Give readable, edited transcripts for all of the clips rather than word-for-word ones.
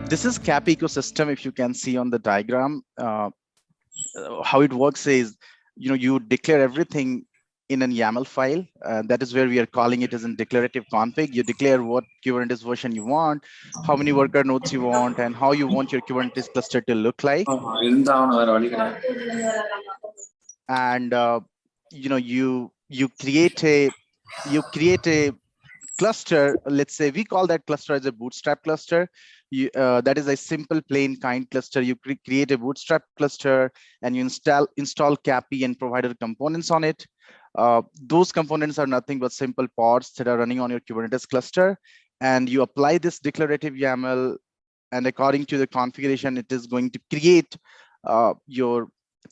This is CAPI ecosystem. If you can see on the diagram, how it works is, you declare everything in a YAML file. That is where we are calling it as in declarative config. You declare what Kubernetes version you want, how many worker nodes you want, and how you want your Kubernetes cluster to look like. And you create a cluster. Let's say we call that cluster as a Bootstrap cluster. That is a simple, plain, kind cluster. You create a Bootstrap cluster and you install CAPI and provider components on it. Those components are nothing but simple pods that are running on your Kubernetes cluster, and you apply this declarative YAML, and according to the configuration, it is going to create your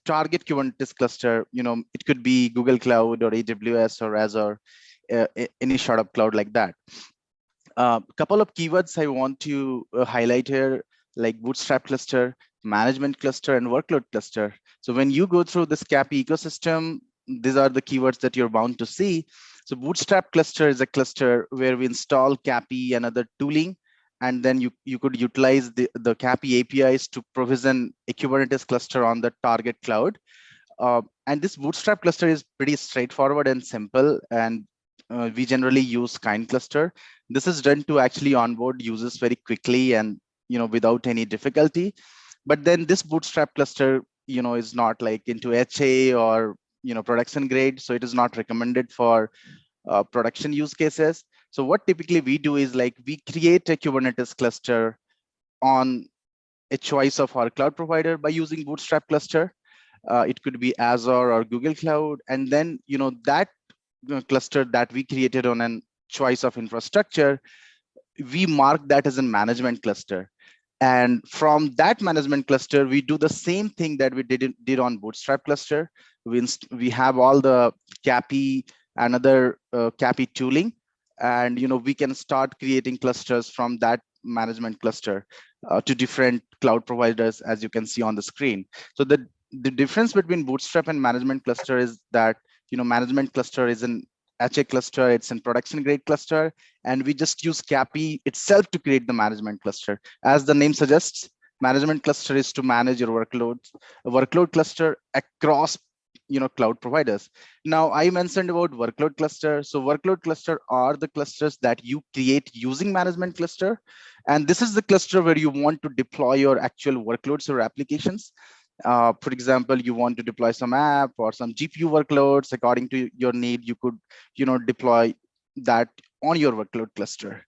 target Kubernetes cluster. It could be Google Cloud or AWS or Azure, any sort of cloud like that. Couple of keywords I want to highlight here, like Bootstrap cluster, management cluster, and workload cluster. So when you go through this CAPI ecosystem, these are the keywords that you're bound to see. So Bootstrap cluster is a cluster where we install CAPI and other tooling, and then you could utilize the CAPI APIs to provision a Kubernetes cluster on the target cloud. And this Bootstrap cluster is pretty straightforward and simple, and we generally use kind cluster. This is done to actually onboard users very quickly and without any difficulty. But then this Bootstrap cluster is not like into HA or production grade, so it is not recommended for production use cases. So what typically we do is, like, we create a Kubernetes cluster on a choice of our cloud provider by using Bootstrap cluster. It could be Azure or Google Cloud, and then that cluster that we created on a choice of infrastructure, we mark that as a management cluster. And from that management cluster, we do the same thing that we did on Bootstrap cluster. We have all the CAPI and other CAPI tooling, and we can start creating clusters from that management cluster to different cloud providers, as you can see on the screen. So the difference between Bootstrap and management cluster is that management cluster is an HA cluster, it's in production grade cluster, and we just use CAPI itself to create the management cluster. As the name suggests, management cluster is to manage your workload cluster across cloud providers. Now, I mentioned about workload cluster. So workload cluster are the clusters that you create using management cluster, and this is the cluster where you want to deploy your actual workloads or applications. For example, you want to deploy some app or some GPU workloads. According to your need, you could deploy that on your workload cluster.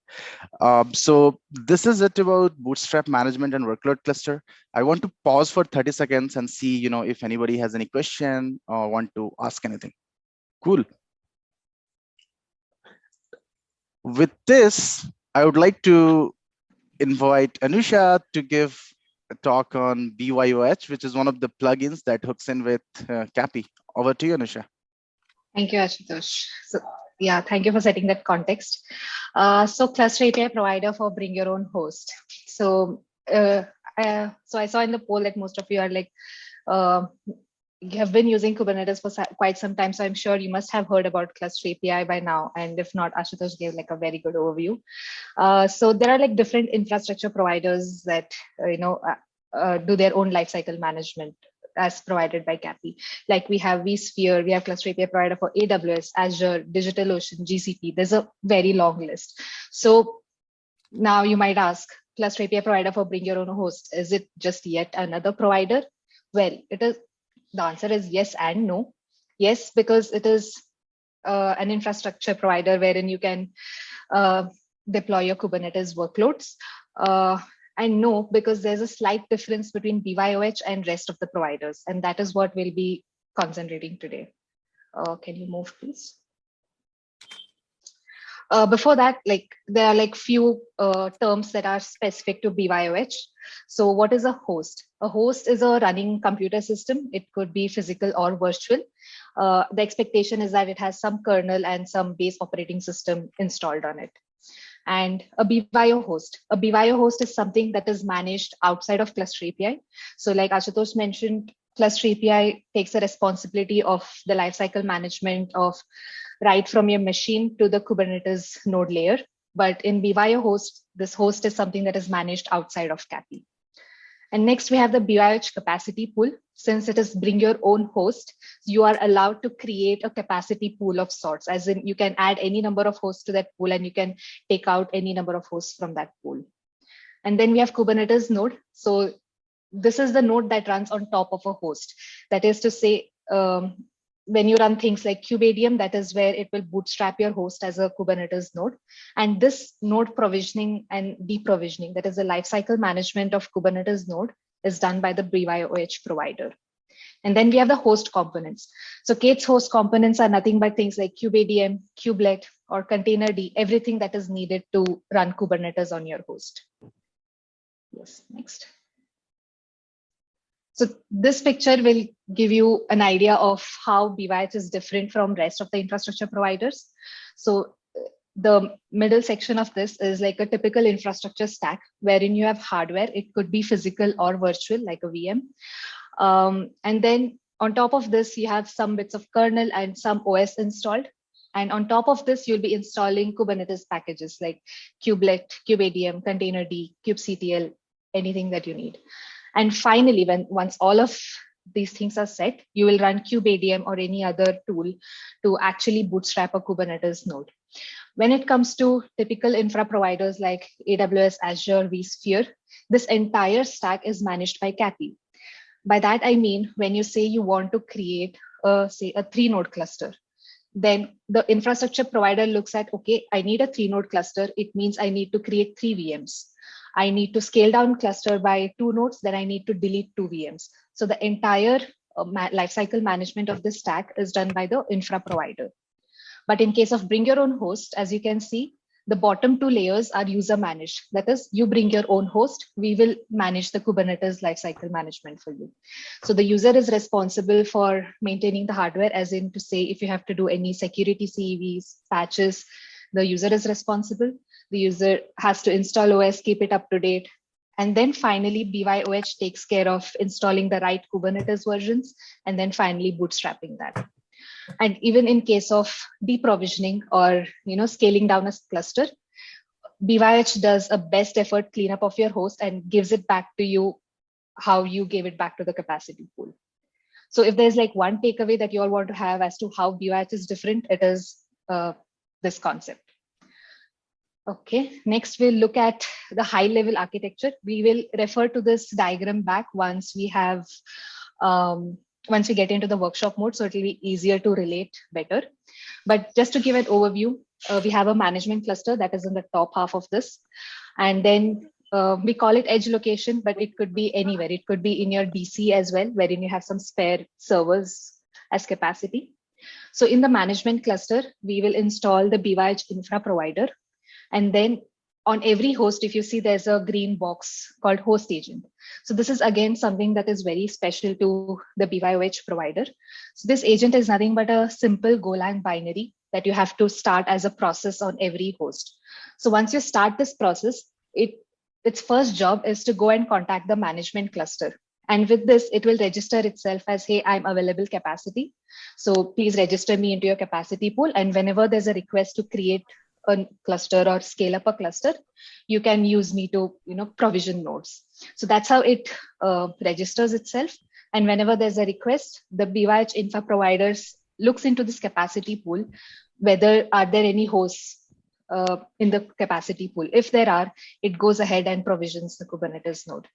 So this is it about Bootstrap management and workload cluster. I want to pause for 30 seconds and see if anybody has any question or want to ask anything. Cool. With this, I would like to invite Anusha to give a talk on BYOH, which is one of the plugins that hooks in with CAPI. Over to you, Anusha. Thank you, Ashutosh. So, yeah, thank you for setting that context. So Cluster API provider for bring your own host. So, so I saw in the poll that most of you are like, you have been using Kubernetes for quite some time. So I'm sure you must have heard about Cluster API by now. And if not, Ashutosh gave like a very good overview. So there are like different infrastructure providers that, do their own lifecycle management as provided by CAPI. Like we have vSphere, we have Cluster API provider for AWS, Azure, DigitalOcean, GCP. There's a very long list. So now you might ask, Cluster API provider for bring your own host, is it just yet another provider? Well, it is. The answer is yes and no. Yes, because it is an infrastructure provider wherein you can deploy your Kubernetes workloads. And no, because there's a slight difference between BYOH and rest of the providers. And that is what we'll be concentrating today. Can you move, please? Before that, there are like few terms that are specific to BYOH. So what is a host? A host is a running computer system. It could be physical or virtual. The expectation is that it has some kernel and some base operating system installed on it. And a BYO host. A BYO host is something that is managed outside of Cluster API. So like Ashutosh mentioned, Cluster API takes the responsibility of the lifecycle management of right from your machine to the Kubernetes node layer. But in BYO host, this host is something that is managed outside of CAPI. And next we have the BYOH capacity pool. Since it is bring your own host, you are allowed to create a capacity pool of sorts, as in you can add any number of hosts to that pool and you can take out any number of hosts from that pool. And then we have Kubernetes Node. So this is the node that runs on top of a host. That is to say, when you run things like kubeadm, that is where it will bootstrap your host as a Kubernetes node. And this node provisioning and deprovisioning, that is the lifecycle management of Kubernetes node, is done by the BYOH provider. And then we have the host components. So Kate's host components are nothing but things like kubeadm, kubelet, or containerd, everything that is needed to run Kubernetes on your host. Yes, next. So this picture will give you an idea of how BYOH is different from rest of the infrastructure providers. So the middle section of this is like a typical infrastructure stack wherein you have hardware. It could be physical or virtual, like a VM. And then on top of this, you have some bits of kernel and some OS installed. And on top of this, you'll be installing Kubernetes packages like kubelet, kubeadm, containerd, Qctl, anything that you need. And finally, once all of these things are set, you will run kubeadm or any other tool to actually bootstrap a Kubernetes node. When it comes to typical infra providers like AWS, Azure, vSphere, this entire stack is managed by CAPI. By that, I mean, when you say you want to create, say, a 3-node cluster, then the infrastructure provider looks at, okay, I need a 3-node cluster. It means I need to create 3 VMs. I need to scale down cluster by 2 nodes, then I need to delete 2 VMs. So the entire lifecycle management of this stack is done by the infra provider. But in case of bring your own host, as you can see, the bottom 2 layers are user managed. That is, you bring your own host, we will manage the Kubernetes lifecycle management for you. So the user is responsible for maintaining the hardware, as in to say, if you have to do any security CVs, patches, the user is responsible. The user has to install OS, keep it up to date. And then finally, BYOH takes care of installing the right Kubernetes versions, and then finally bootstrapping that. And even in case of deprovisioning or scaling down a cluster, BYOH does a best effort cleanup of your host and gives it back to you how you gave it back to the capacity pool. So if there's like one takeaway that you all want to have as to how BYOH is different, it is this concept. Okay, next we'll look at the high level architecture. We will refer to this diagram back once we have, once we get into the workshop mode, so it'll be easier to relate better. But just to give an overview, we have a management cluster that is in the top half of this. And then we call it edge location, but it could be anywhere. It could be in your DC as well, wherein you have some spare servers as capacity. So in the management cluster, we will install the BYOH infra provider. And then on every host, if you see, there's a green box called host agent. So this is again something that is very special to the BYOH provider. So this agent is nothing but a simple Golang binary that you have to start as a process on every host. So once you start this process, its first job is to go and contact the management cluster. And with this, it will register itself as, hey, I'm available capacity. So please register me into your capacity pool. And whenever there's a request to create a cluster or scale up a cluster, you can use me to provision nodes. So that's how it registers itself. And whenever there's a request, the BYOH infra providers looks into this capacity pool, whether are there any hosts in the capacity pool. If there are, it goes ahead and provisions the Kubernetes node.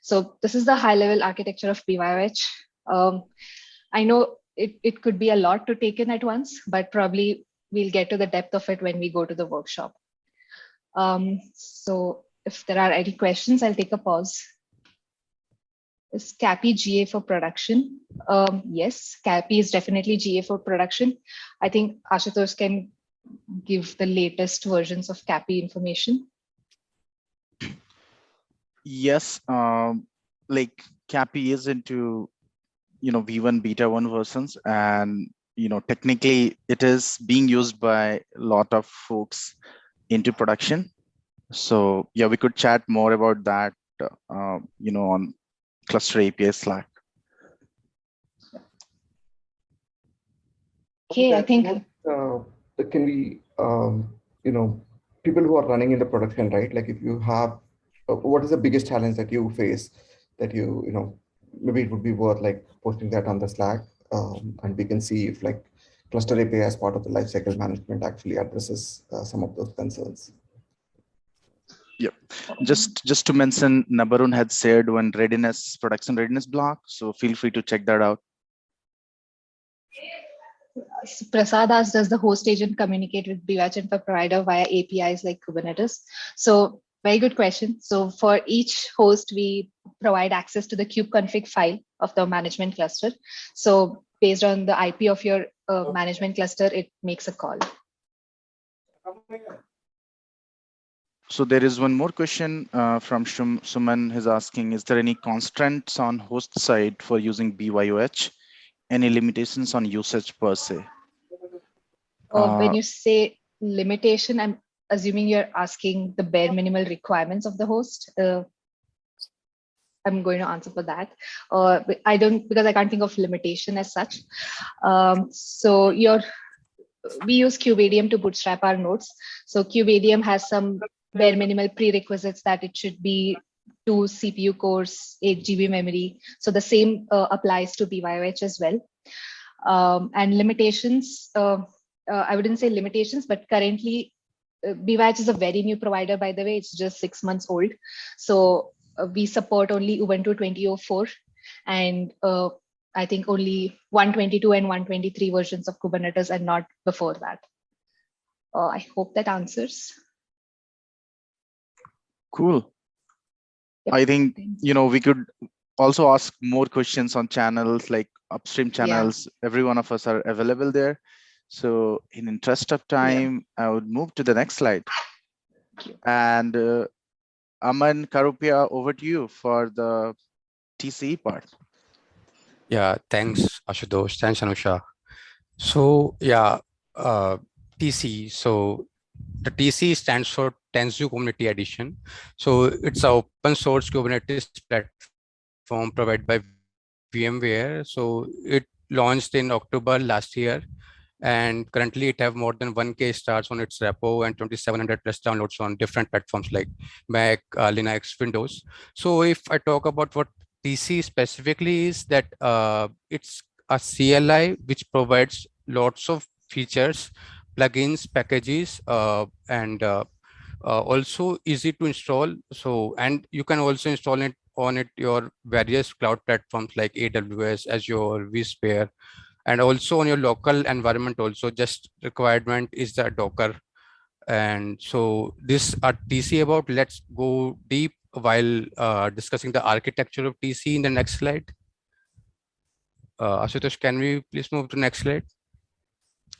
So this is the high level architecture of BYOH. I know it could be a lot to take in at once, but probably we'll get to the depth of it when we go to the workshop. So if there are any questions, I'll take a pause. Is CAPI GA for production? Yes, CAPI is definitely GA for production. I think Ashutosh can give the latest versions of CAPI information. Yes, like CAPI is into V1 beta 1 versions, and technically it is being used by a lot of folks into production. So yeah, we could chat more about that on Cluster API Slack. Okay, I think can we people who are running in the production, right? Like if you have, what is the biggest challenge that you face that you know, maybe it would be worth like posting that on the Slack, and we can see if like cluster API as part of the lifecycle management actually addresses some of those concerns. Yep. Just to mention, Nabarun had shared one readiness, production readiness block. So feel free to check that out. Prasad asked, does the host agent communicate with BWatch info provider via APIs like Kubernetes? So very good question. So for each host, we provide access to the kubeconfig file of the management cluster. So based on the IP of your management cluster, it makes a call. So there is one more question from Suman. Is asking, is there any constraints on host side for using BYOH? Any limitations on usage per se? When you say limitation, I'm assuming you're asking the bare minimal requirements of the host. I'm going to answer for that. I don't, because I can't think of limitation as such. So we use KubeADM to bootstrap our nodes. So KubeADM has some bare minimal prerequisites that it should be 2 CPU cores, 8 GB memory. So the same applies to BYOH as well. And limitations, I wouldn't say limitations, but currently BYOH is a very new provider, by the way. It's just 6 months old. So we support only Ubuntu 2004 and I think only 122 and 123 versions of Kubernetes and not before that. I hope that answers. Cool. Yep. I think, you know, we could also ask more questions on channels like upstream channels. Yeah. Every one of us are available there. So in interest of time, yeah, I would move to the next slide. And Aman, Karupia, over to you for the TCE part. Yeah, thanks, Ashutosh. Thanks, Anusha. So yeah, TC. So the TC stands for Tanzu Community Edition. So it's an open source Kubernetes platform provided by VMware. So it launched in October last year. And currently it have more than 1K stars on its repo and 2,700 plus downloads on different platforms like Mac, Linux, Windows. So if I talk about what TC specifically is, that it's a CLI which provides lots of features, plugins, packages, and also easy to install. So, and you can also install it on your various cloud platforms like AWS, Azure, vSphere, and also on your local environment. Also, just requirement is the Docker. And so this are TC about. Let's go deep while discussing the architecture of TC in the next slide. Ashutosh, can we please move to the next slide?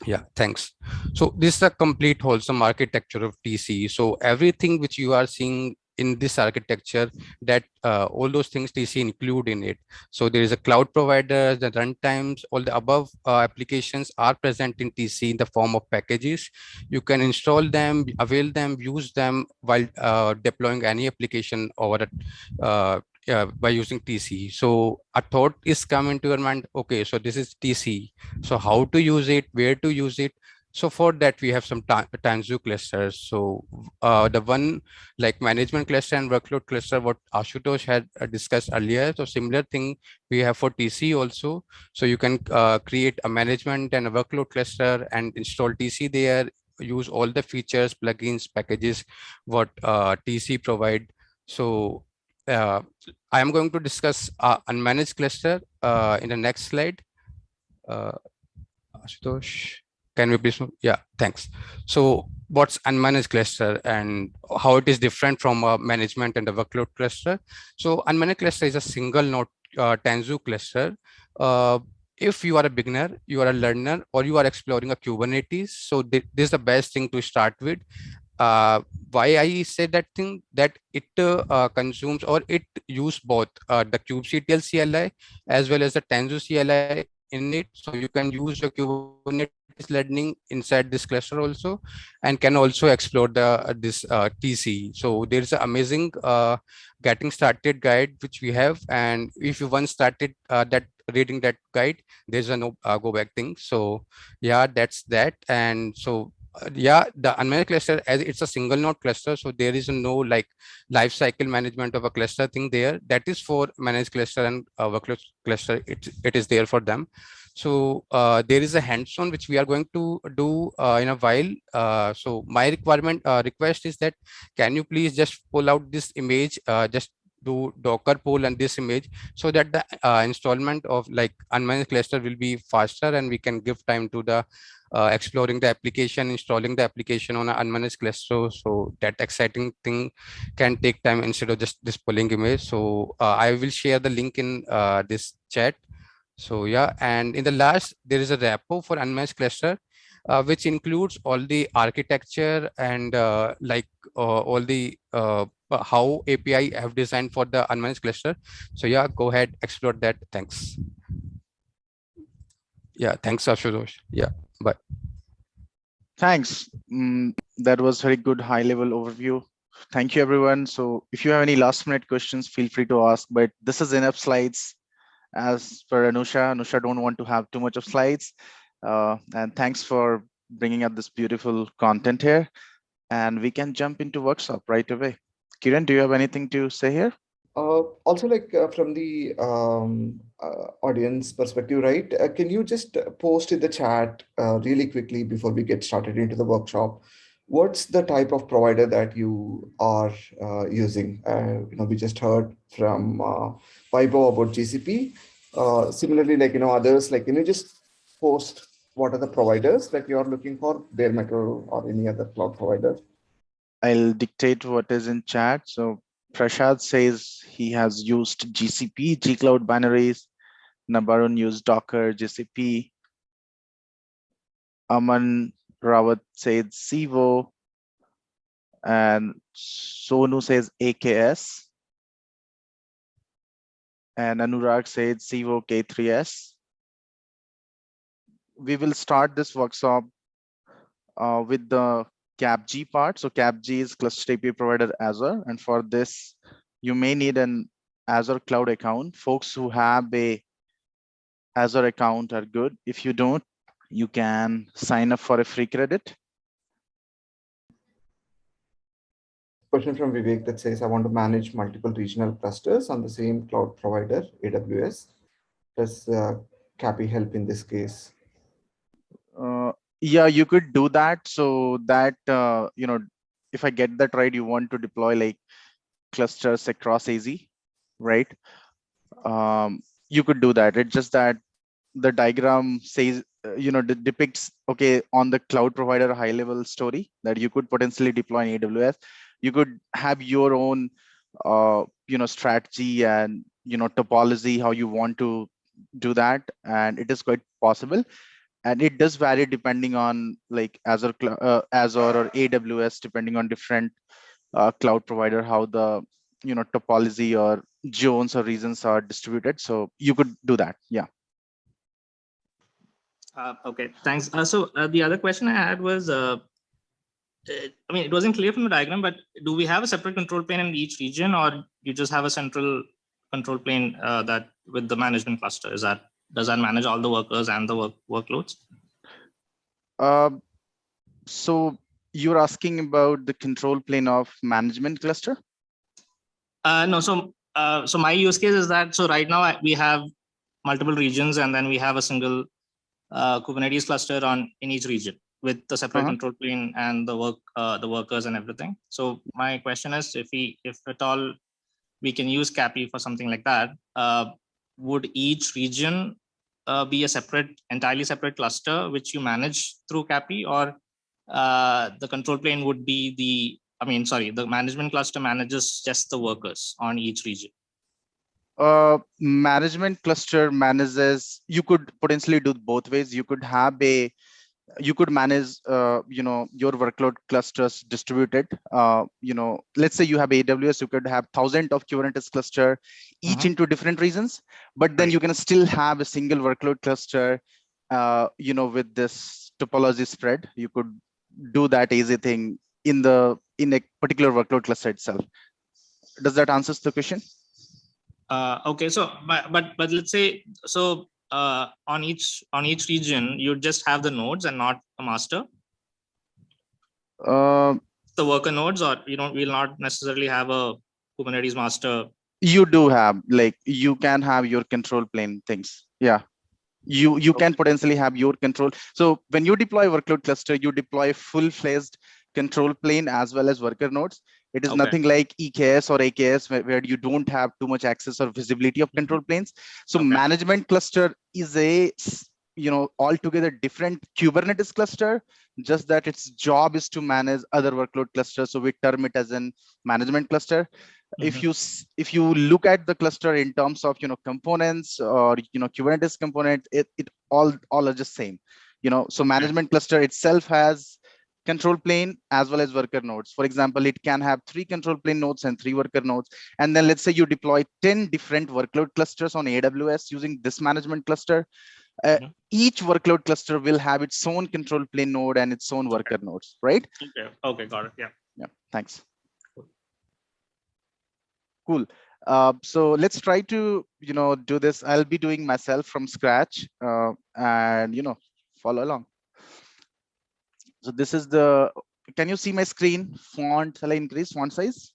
Yeah, thanks. So this is a complete wholesome architecture of TC. So everything which you are seeing in this architecture, that all those things TC include in it. So there is a cloud provider, the runtimes, all the above applications are present in TC in the form of packages. You can install them, avail them, use them while deploying any application over by using TC. So a thought is come into your mind, okay, so this is TC. So how to use it, where to use it? So for that, we have some Tanzu clusters. So the one like management cluster and workload cluster, what Ashutosh had discussed earlier. So similar thing we have for TC also. So you can create a management and a workload cluster and install TC there, use all the features, plugins, packages, what TC provide. So I am going to discuss unmanaged cluster in the next slide. Ashutosh, can we please move? Yeah, thanks. So what's unmanaged cluster and how it is different from a management and a workload cluster? So unmanaged cluster is a single node Tanzu cluster. If you are a beginner, you are a learner, or you are exploring a Kubernetes, so this is the best thing to start with. Why I say that thing, that it consumes or it use both the Qctl CLI as well as the Tanzu CLI in it. So you can use your Kubernetes learning inside this cluster also, and can also explore the this TC. So there's an amazing getting started guide which we have, and if you once started that reading that guide, there's a no go back thing. So yeah, that's that. And so Yeah, the unmanaged cluster, as it's a single node cluster, so there is no like life cycle management of a cluster thing there. That is for managed cluster and workload cluster. It is there for them. So there is a hands-on which we are going to do in a while. So my request is that can you please just pull out this image, just do Docker pull and this image, so that the installment of like unmanaged cluster will be faster and we can give time to the exploring the application, installing the application on an unmanaged cluster. So that exciting thing can take time instead of just this pulling image. So I will share the link in this chat. So yeah, and in the last, there is a repo for unmanaged cluster, which includes all the architecture and all the how API have designed for the unmanaged cluster. So yeah, go ahead, explore that. Thanks. Yeah, thanks, Ashutosh. Yeah, bye. Thanks. That was very good high level overview. Thank you, everyone. So if you have any last minute questions, feel free to ask, but this is enough slides as per Anusha. Anusha don't want to have too much of slides. And thanks for bringing up this beautiful content here. And we can jump into workshop right away. Kiran, do you have anything to say here? Also, like from the audience perspective, right? Can you just post in the chat really quickly before we get started into the workshop? What's the type of provider that you are using? We just heard from Vaibhav about GCP. Similarly, like others, like can you just post what are the providers that you are looking for, bare metal or any other cloud provider? I'll dictate what is in chat. So Prashad says he has used GCP, Gcloud binaries. Nabarun used Docker, GCP. Aman Rawat said Sivo. And Sonu says AKS. And Anurag said Sivo K3S. We will start this workshop with the CAPG part. So CAPG is Cluster API Provider Azure. And for this, you may need an Azure Cloud account. Folks who have a Azure account are good. If you don't, you can sign up for a free credit. Question from Vivek that says, I want to manage multiple regional clusters on the same cloud provider, AWS. Does CAPI help in this case? Yeah, you could do that. So that, if I get that right, you want to deploy like clusters across AZ, right? You could do that. It's just that the diagram says, depicts, okay, on the cloud provider high level story that you could potentially deploy in AWS. You could have your own, strategy and, topology, how you want to do that. And it is quite possible. And it does vary depending on like Azure or AWS, depending on different cloud provider, how the, topology or zones or regions are distributed. So you could do that. Yeah. Okay, thanks. So the other question I had was, I mean, it wasn't clear from the diagram, but do we have a separate control plane in each region, or you just have a central control plane that with the management cluster? Does that manage all the workers and the workloads? So you're asking about the control plane of management cluster? No. So my use case is that, so right now we have multiple regions, and then we have a single Kubernetes cluster in each region with the separate control plane and the workers and everything. So my question is, if at all we can use CAPI for something like that, would each region be a entirely separate cluster which you manage through CAPI, or the control plane would be the management cluster manages just the workers on each region? Management cluster manages, you could potentially do both ways. You could manage your workload clusters distributed. Let's say you have AWS, you could have thousands of Kubernetes cluster each into different regions, but then you can still have a single workload cluster with this topology spread. You could do that easy thing in a particular workload cluster itself. Does that answer the question? Okay, so but let's say, so on each region you just have the nodes and not a master. The worker nodes, or we'll not necessarily have a Kubernetes master. You do have, like, you can have your control plane things. Yeah. You can potentially have your control. So when you deploy workload cluster, you deploy full-fledged control plane as well as worker nodes. It is nothing like EKS or AKS where you don't have too much access or visibility of control planes. So management cluster is a altogether different Kubernetes cluster, just that its job is to manage other workload clusters. So we term it as an management cluster. If you look at the cluster in terms of components or Kubernetes component, it all are just same. So management cluster itself has control plane as well as worker nodes. For example, it can have 3 control plane nodes and 3 worker nodes. And then let's say you deploy 10 different workload clusters on AWS using this management cluster. Each workload cluster will have its own control plane node and its own worker nodes, right? Okay, got it. Yeah, thanks. Cool. So let's try to do this. I'll be doing myself from scratch and follow along. So this is can you see my screen? Font, shall I increase font size?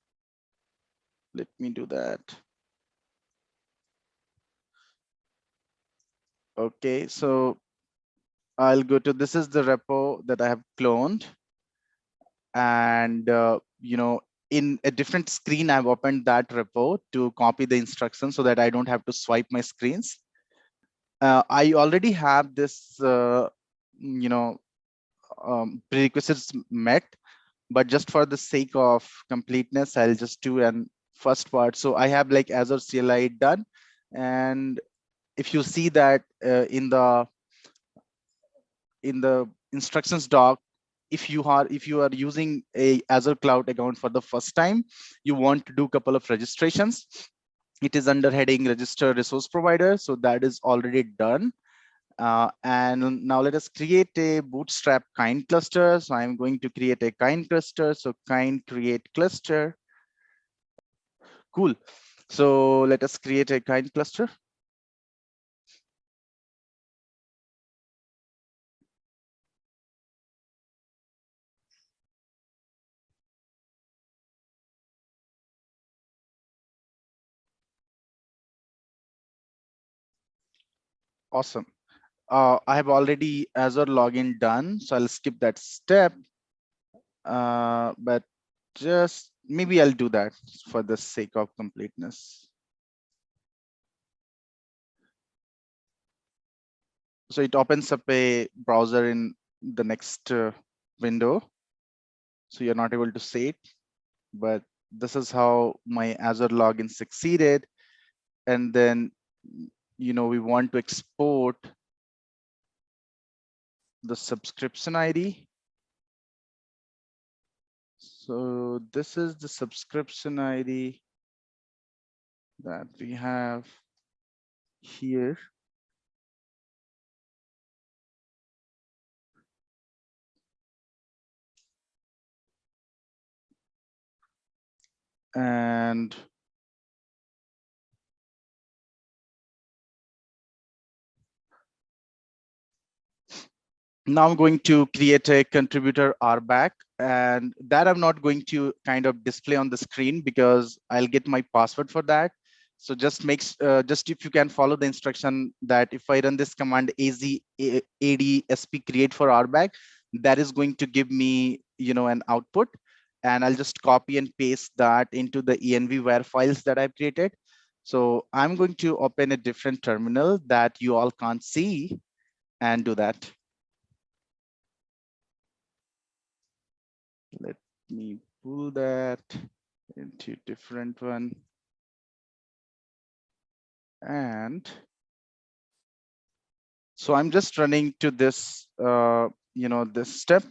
Let me do that. Okay, so I'll go to, this is the repo that I have cloned. And, in a different screen, I've opened that repo to copy the instructions so that I don't have to swipe my screens. I already have this, prerequisites met, but just for the sake of completeness, I'll just do an first part. So I have like Azure CLI done. And if you see that in the instructions doc, if you are using a Azure cloud account for the first time, you want to do a couple of registrations. It is under heading register resource provider. So that is already done. And now let us create a Bootstrap kind cluster. So I'm going to create a kind cluster. So kind create cluster. Cool. So let us create a kind cluster. Awesome. I have already Azure login done, so I'll skip that step. But just maybe I'll do that for the sake of completeness. So it opens up a browser in the next window. So you're not able to see it, but this is how my Azure login succeeded. And then, we want to export the subscription ID. So this is the subscription ID that we have here. And now I'm going to create a contributor RBAC, and that I'm not going to kind of display on the screen because I'll get my password for that. So just just if you can follow the instruction that if I run this command adsp create for RBAC, that is going to give me an output, and I'll just copy and paste that into the env files that I've created. So I'm going to open a different terminal that you all can't see and do that. Let me pull that into different one. And so I'm just running to this, this step,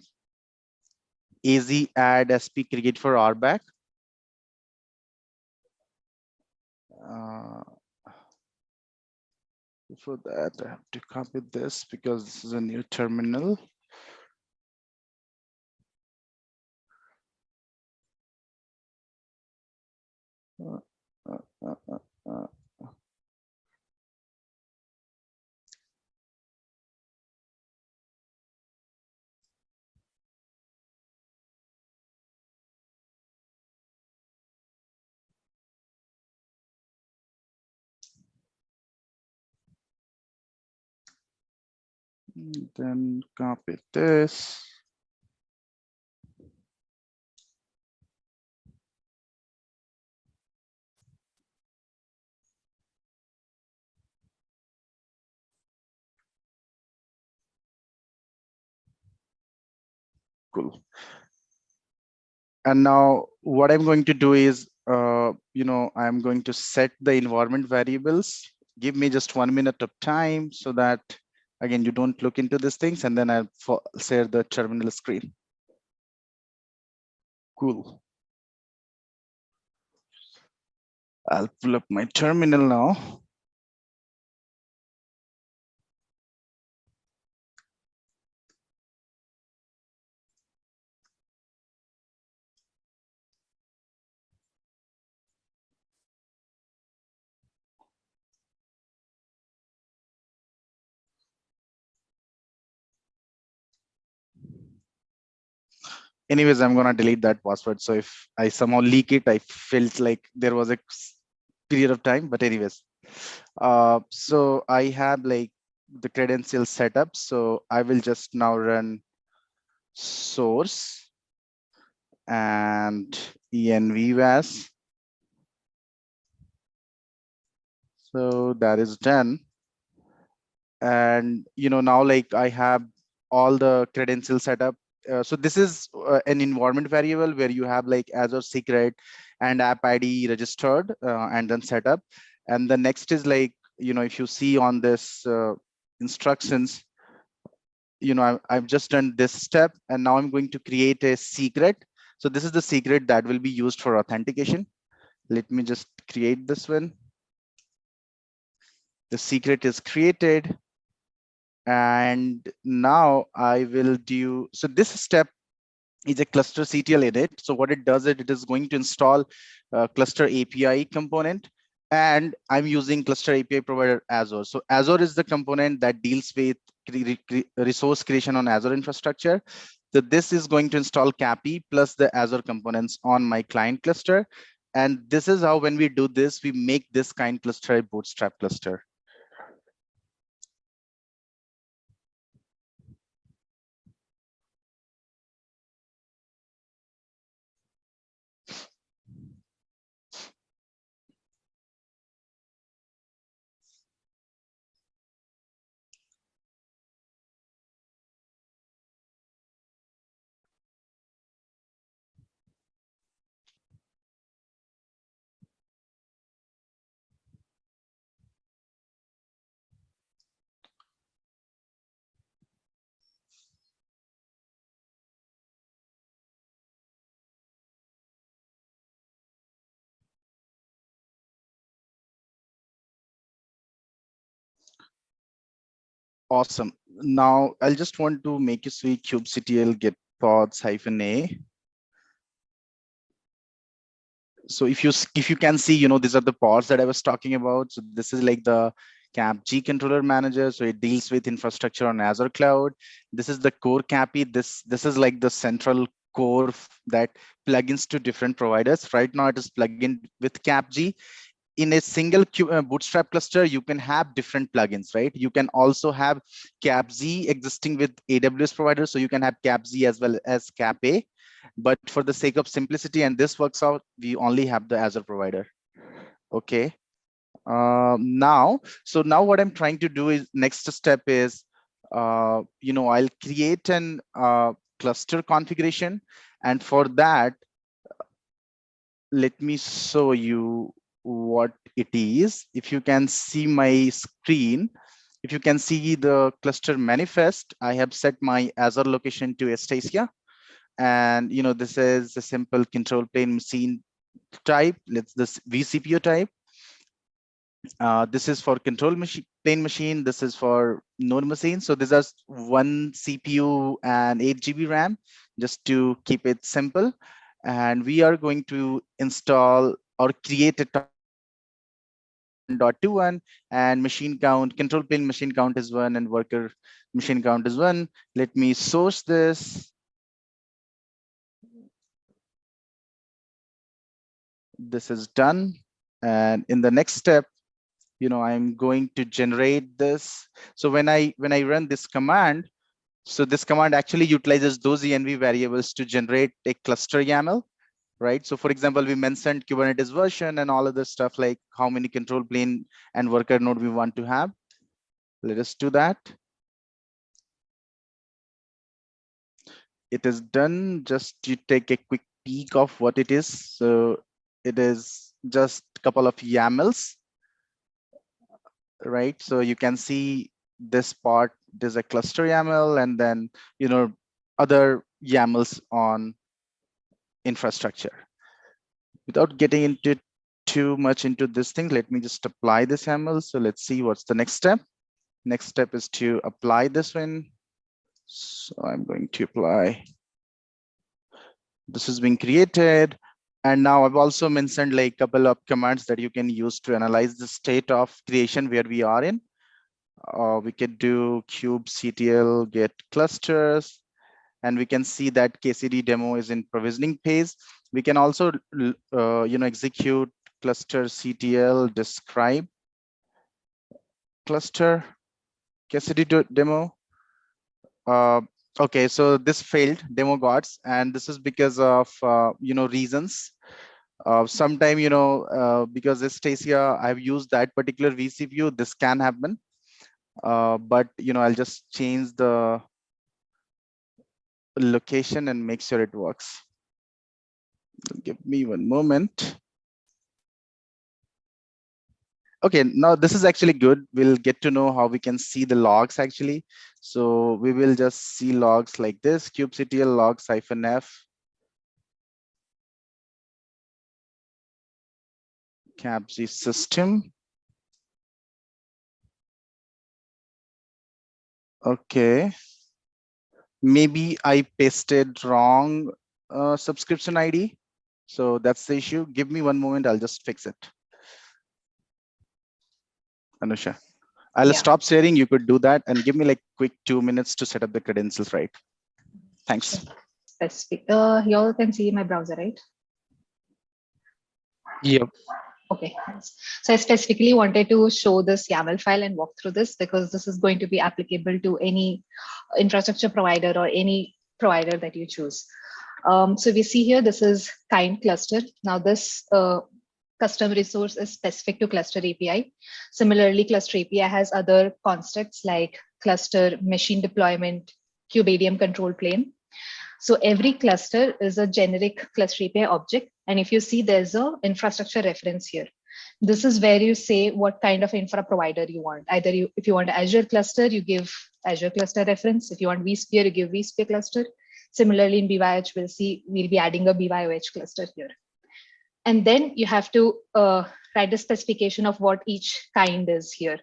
az add sp create for RBAC. Before that, I have to copy this because this is a new terminal. Then copy this. Cool. And now what I'm going to do is, I'm going to set the environment variables. Give me just 1 minute of time so that, again, you don't look into these things, and then I'll share the terminal screen. Cool. I'll pull up my terminal now. Anyways, I'm gonna delete that password. So if I somehow leak it, I felt like there was a period of time. But anyways, so I have like the credentials set up. So I will just now run source and envvas. So that is done. And now like I have all the credentials set up. So this is an environment variable where you have like Azure secret and app ID registered and then set up. And the next is like, if you see on this instructions, I've just done this step, and now I'm going to create a secret. So this is the secret that will be used for authentication. Let me just create this one. The secret is created. And now I will do, so this step is a cluster CTL init. So what it does is it is going to install cluster API component, and I'm using cluster API provider Azure. So Azure is the component that deals with resource creation on Azure infrastructure. So this is going to install CAPI plus the Azure components on my client cluster. And this is how, when we do this, we make this kind cluster a Bootstrap cluster. Awesome. Now I'll just want to make you see Qctl Get Ports -a. So if you can see, these are the pods that I was talking about. So this is like the CAPG controller manager. So it deals with infrastructure on Azure cloud. This is the core CAPI. This is like the central core that plugins to different providers. Right now it is plugged in with CAPG. In a single Bootstrap cluster, you can have different plugins, right? You can also have CAPZ existing with AWS providers. So you can have CAPZ as well as CAPA. But for the sake of simplicity, and this works out, we only have the Azure provider. Okay. Now what I'm trying to do is, next step is, I'll create an cluster configuration. And for that, let me show you what it is. If you can see my screen, if you can see the cluster manifest, I have set my Azure location to Estacia. And this is a simple control plane machine type. This vCPU type. This is for control plane machine. This is for node machine. So these are 1 CPU and 8 GB RAM, just to keep it simple. And we are going to install or create a .21, and machine count, control plane machine count is 1, and worker machine count is 1. Let me source this. This is done. And in the next step, I'm going to generate this. So when I run this command, so this command actually utilizes those env variables to generate a cluster YAML, right? So for example, we mentioned Kubernetes version and all other stuff, like how many control plane and worker node we want to have. Let us do that. It is done. Just to take a quick peek of what it is. So it is just a couple of YAMLs, right? So you can see this part, there's a cluster YAML, and then, other YAMLs on infrastructure. Without getting into too much into this thing, let me just apply this YAML. So let's see what's the next step. Next step is to apply this one. So I'm going to apply. This is being created. And now I've also mentioned like a couple of commands that you can use to analyze the state of creation where we are in. We could do Qctl Get Clusters, and we can see that KCD demo is in provisioning phase. We can also, execute cluster CTL describe cluster KCD demo. Okay, so this failed demo gods, and this is because of reasons. Sometime because Stacia, I've used that particular vCPU, this can happen. But I'll just change the location and make sure it works. Give me one moment. Okay, now this is actually good. We'll get to know how we can see the logs actually. So we will just see logs like this, kubectl logs -f capg system. Okay, maybe I pasted wrong subscription ID. So that's the issue. Give me one moment, I'll just fix it. Anusha, I'll stop sharing. You could do that and give me like quick 2 minutes to set up the credentials, right? Thanks. Specific. You all can see my browser, right? Yep. Okay. So I specifically wanted to show this YAML file and walk through this because this is going to be applicable to any infrastructure provider or any provider that you choose. So we see here, this is kind cluster. Now this custom resource is specific to cluster API. Similarly, cluster API has other constructs like cluster machine deployment, kubeadm control plane. So every cluster is a generic cluster API object. And if you see, there's a infrastructure reference here. This is where you say what kind of infra provider you want. Either if you want Azure cluster, you give Azure cluster reference. If you want vSphere, you give vSphere cluster. Similarly, in BYOH, we'll be adding a BYOH cluster here. And then you have to write the specification of what each kind is here.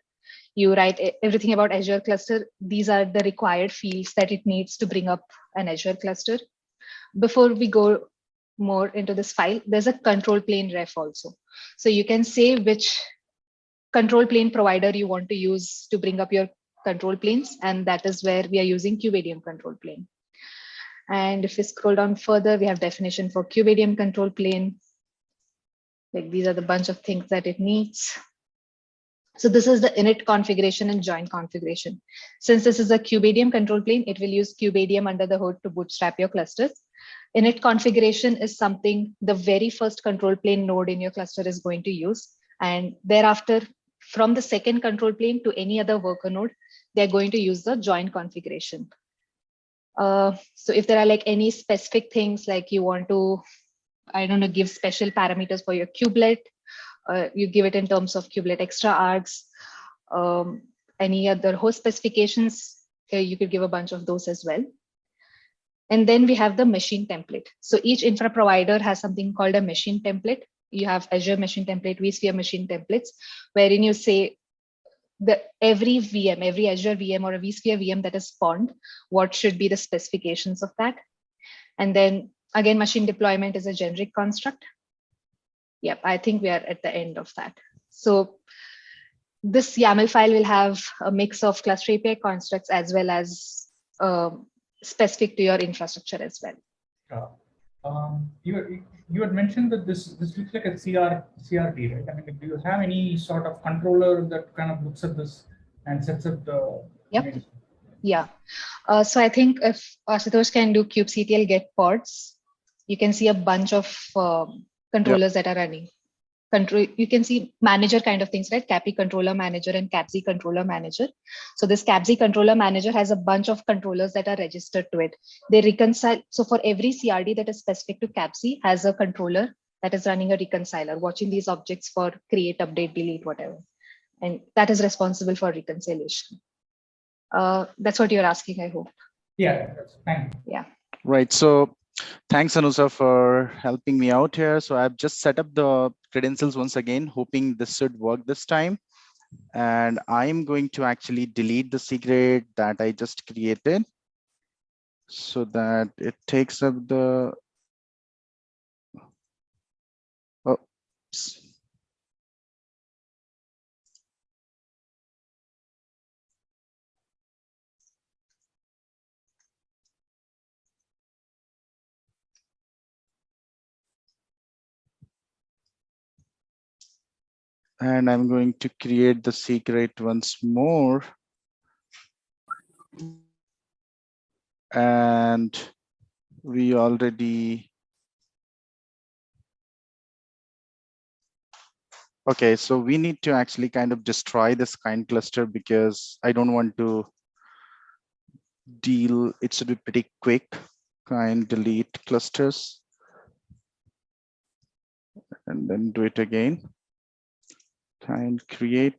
You write everything about Azure cluster. These are the required fields that it needs to bring up an Azure cluster. Before we go more into this file, there's a control plane ref also. So you can say which control plane provider you want to use to bring up your control planes. And that is where we are using kubeadm control plane. And if we scroll down further, we have definition for kubeadm control plane. Like these are the bunch of things that it needs. So this is the init configuration and join configuration. Since this is a kubeadm control plane, it will use kubeadm under the hood to bootstrap your clusters. Init configuration is something the very first control plane node in your cluster is going to use. And thereafter, from the second control plane to any other worker node, they're going to use the join configuration. So if there are like any specific things like you want to, I don't know, give special parameters for your kubelet, you give it in terms of kubelet extra args, any other host specifications, you could give a bunch of those as well. And then we have the machine template. So each infra provider has something called a machine template. You have Azure machine template, vSphere machine templates, wherein you say every VM, every Azure VM or a vSphere VM that is spawned, what should be the specifications of that. And then again, machine deployment is a generic construct. Yep, I think we are at the end of that. So this YAML file will have a mix of cluster API constructs as well as specific to your infrastructure as well. You had mentioned that this looks like a CRT, right? I mean, do you have any sort of controller that kind of looks at this and sets up the? Yep. Yeah. So I think if Ashutosh can do Qctl Get Ports, you can see a bunch of controllers that are running. You can see manager kind of things, right? CAPI controller manager and CAPZ controller manager. So this CAPZ controller manager has a bunch of controllers that are registered to it. They reconcile. So for every CRD that is specific to CAPZ has a controller that is running a reconciler, watching these objects for create, update, delete, whatever. And that is responsible for reconciliation. That's what you're asking, I hope. Yeah, thank you. Yeah. Right. So thanks, Anusa, for helping me out here. So I've just set up the credentials once again, hoping this should work this time. And I'm going to actually delete the secret that I just created so that it takes up the, oops. And I'm going to create the secret once more. And we already, okay, so we need to actually kind of destroy this kind cluster because I don't want to deal, it should be pretty quick. Kind delete clusters and then do it again. Kind create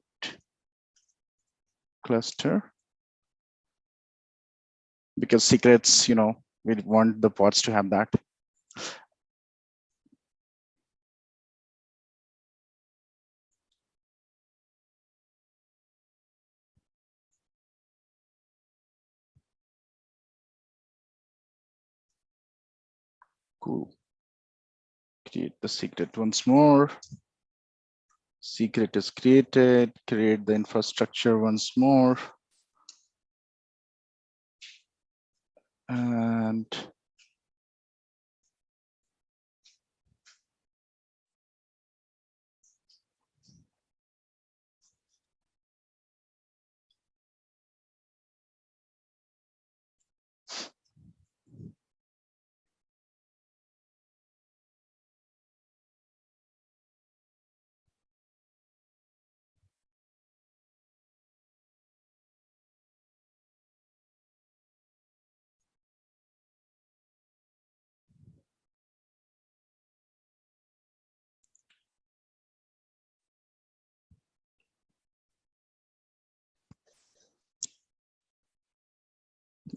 cluster because secrets, we want the pods to have that. Cool. Create the secret once more. Secret is created. Create the infrastructure once more. And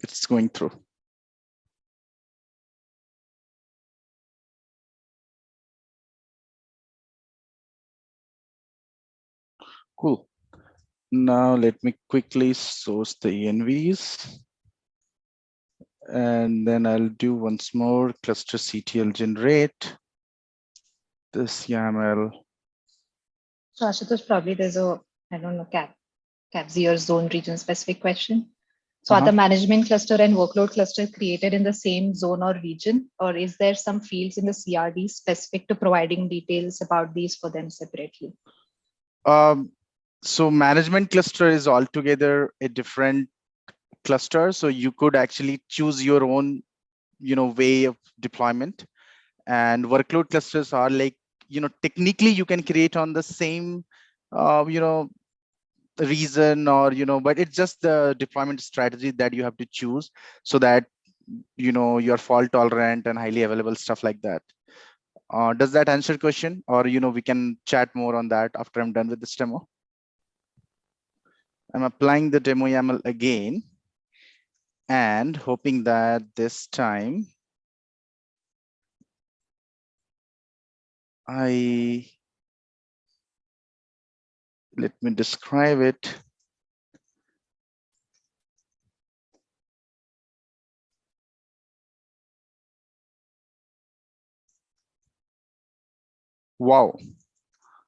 it's going through. Cool. Now let me quickly source the envs. And then I'll do once more cluster CTL generate. This YAML. So Ashutosh, probably there's a, I don't know, CAPZ or zone region specific question. So are the management cluster and workload cluster created in the same zone or region, or is there some fields in the CRD specific to providing details about these for them separately? So management cluster is altogether a different cluster. So you could actually choose your own, way of deployment. And workload clusters are like, technically you can create on the same, reason or, but it's just the deployment strategy that you have to choose so that, you're fault tolerant and highly available, stuff like that. Does that answer your question? Or, we can chat more on that after I'm done with this demo. I'm applying the demo YAML again and hoping that this time let me describe it. Wow.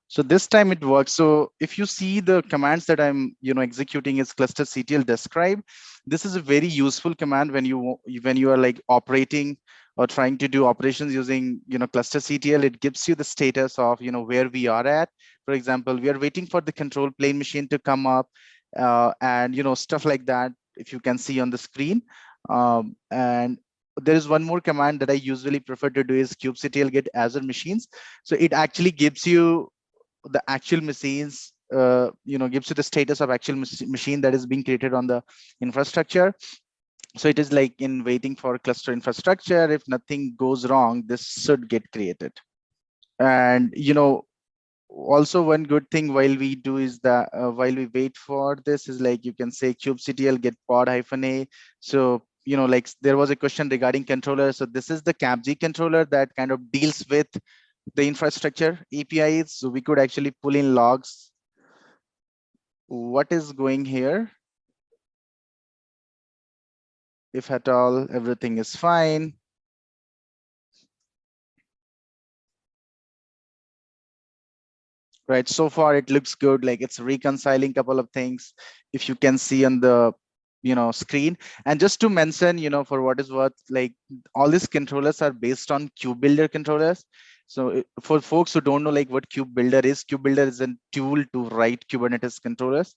So this time it works. So if you see the commands that I'm, executing is cluster CTL describe. This is a very useful command when you are like operating or trying to do operations using, clusterctl, it gives you the status of, where we are at. For example, we are waiting for the control plane machine to come up, and, stuff like that, if you can see on the screen. And there is one more command that I usually prefer to do is Qctl Get Azure machines. So it actually gives you the actual machines, gives you the status of actual machine that is being created on the infrastructure. So it is like in waiting for cluster infrastructure. If nothing goes wrong, this should get created. And, also one good thing while we do is that while we wait for this is like, you can say Qctl Get Pod -a. So, like there was a question regarding controller. So this is the CAPI controller that kind of deals with the infrastructure APIs. So we could actually pull in logs. What is going here? If at all, everything is fine. Right, so far it looks good, like it's reconciling a couple of things, if you can see on the screen. And just to mention, for what is worth, like all these controllers are based on KubeBuilder controllers. So for folks who don't know like what KubeBuilder is a tool to write Kubernetes controllers.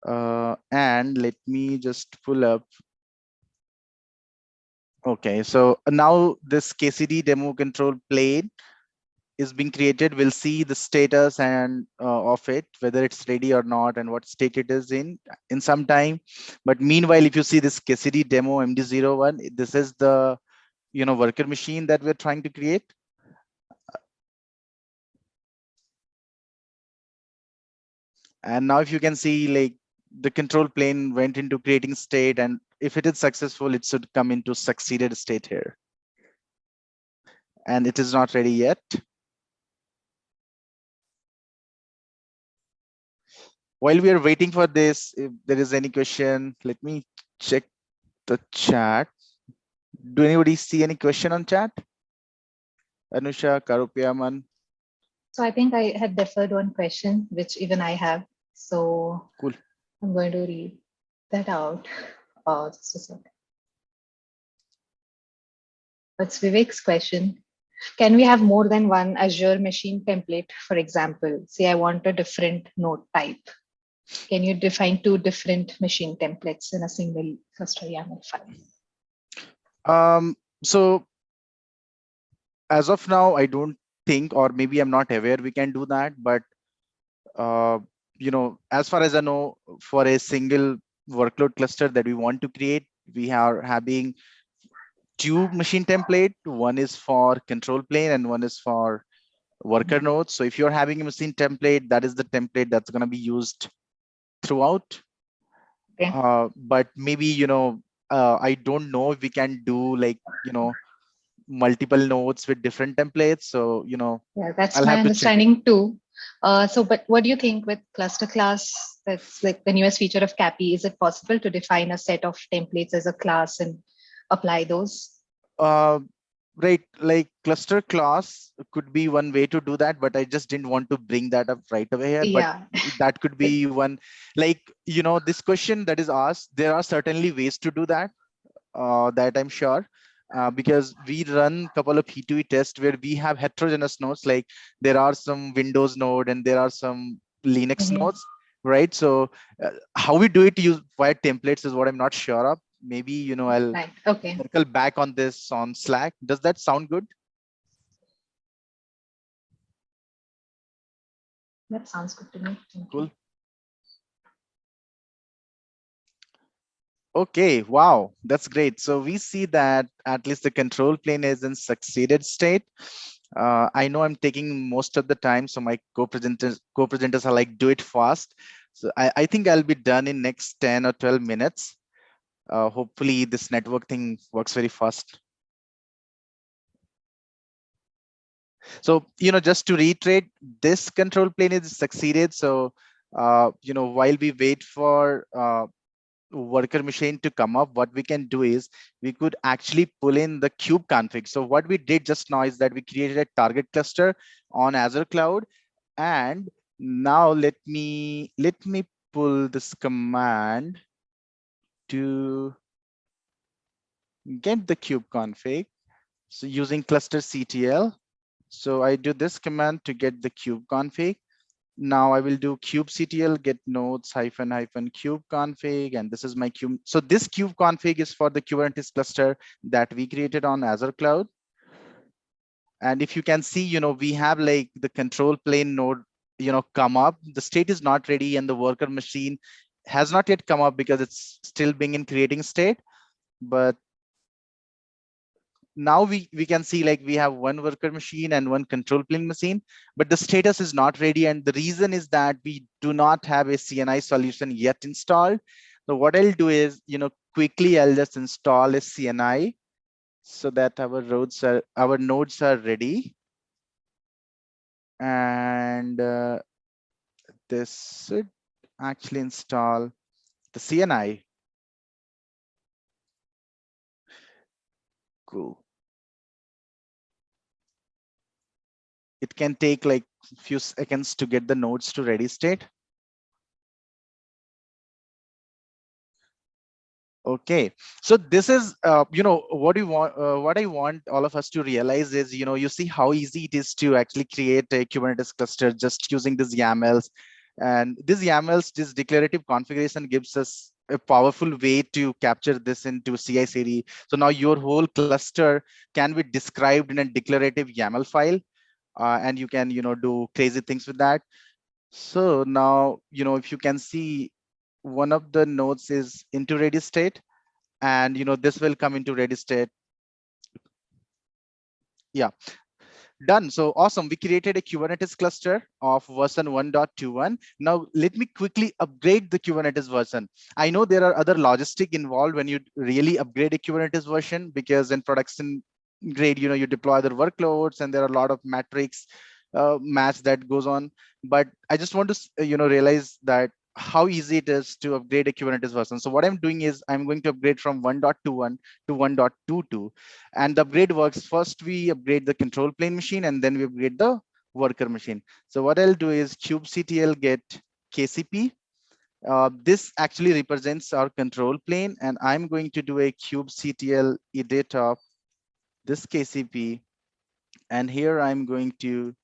And let me just pull up. Okay, so now this KCD demo control plane is being created. We'll see the status and of it, whether it's ready or not, and what state it is in some time. But meanwhile, if you see this KCD demo MD01, this is the worker machine that we're trying to create. And now if you can see, like the control plane went into creating state, and if it is successful, it should come into succeeded state here. And it is not ready yet. While we are waiting for this, if there is any question, let me check the chat. Do anybody see any question on chat? Anusha, Karupiaman. So I think I had deferred one question, which even I have. So Cool. I'm going to read that out. Just a second. What's Vivek's question? Can we have more than one Azure machine template? For example, say I want a different node type. Can you define 2 different machine templates in a single cluster YAML file? So as of now, I don't think, or maybe I'm not aware we can do that. But as far as I know, for a single workload cluster that we want to create, we are having 2 machine template. One is for control plane and one is for worker nodes. So if you're having a machine template, that is the template that's going to be used throughout. Okay. But maybe, I don't know if we can do like, multiple nodes with different templates. So, Yeah, that's I'll my have to check it. understanding too. But what do you think with cluster class? That's like the newest feature of CAPI. Is it possible to define a set of templates as a class and apply those? Right, like cluster class could be one way to do that, but I just didn't want to bring that up right away here. Yeah. But that could be one, like, this question that is asked, there are certainly ways to do that, that I'm sure. Because we run a couple of P2E tests where we have heterogeneous nodes, like there are some Windows node and there are some Linux nodes, right? So how we do it via templates is what I'm not sure of. Maybe, I'll circle back on this on Slack. Does that sound good? That sounds good to me. Cool. Okay, wow, that's great. So we see that at least the control plane is in succeeded state. I know I'm taking most of the time, so my co-presenters are like, do it fast. So I think I'll be done in next 10 or 12 minutes. Hopefully this network thing works very fast. So, just to reiterate, this control plane is succeeded. So, while we wait for worker machine to come up, what we can do is we could actually pull in the kube config. So what we did just now is that we created a target cluster on Azure cloud. And now let me pull this command to get the kubeconfig. So using cluster.ctl. So I do this command to get the kubeconfig. Now I will do Qctl get nodes -- kubeconfig, and this is my kube. So this kubeconfig is for the Kubernetes cluster that we created on Azure Cloud. And if you can see, we have like the control plane node, come up. The state is not ready, and the worker machine has not yet come up because it's still being in creating state. But now we can see like we have one worker machine and one control plane machine, but the status is not ready. And the reason is that we do not have a CNI solution yet installed. So what I'll do is, quickly I'll just install a CNI so that our nodes are ready. And this should actually install the CNI. Cool. It can take like a few seconds to get the nodes to ready state. Okay, so this is, what we want. What I want all of us to realize is, you see how easy it is to actually create a Kubernetes cluster just using these YAMLs. And these YAMLs, this declarative configuration gives us a powerful way to capture this into CI/CD. So now your whole cluster can be described in a declarative YAML file, and you can, do crazy things with that. So now, if you can see, one of the nodes is into ready state, and this will come into ready state. Yeah, done. So awesome. We created a Kubernetes cluster of version 1.21. Now let me quickly upgrade the Kubernetes version. I know there are other logistic involved when you really upgrade a Kubernetes version, because in production grade, you deploy other workloads and there are a lot of metrics match that goes on. But I just want to realize that how easy it is to upgrade a Kubernetes version. So what I'm doing is I'm going to upgrade from 1.21 to 1.22. And the upgrade works. First, we upgrade the control plane machine, and then we upgrade the worker machine. So what I'll do is Qctl get KCP. This actually represents our control plane, and I'm going to do a Qctl edit of this KCP. And here I'm going to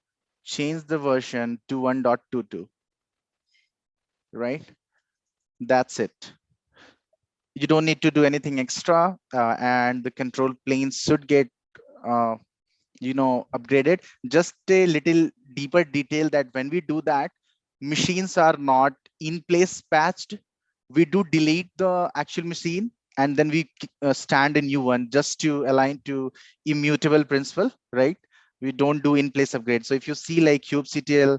change the version to 1.22. Right? That's it. You don't need to do anything extra, and the control plane should get upgraded. Just a little deeper detail that when we do that, machines are not in place patched. We do delete the actual machine, and then we stand a new one just to align to immutable principle, right? We don't do in place upgrade. So if you see like Qctl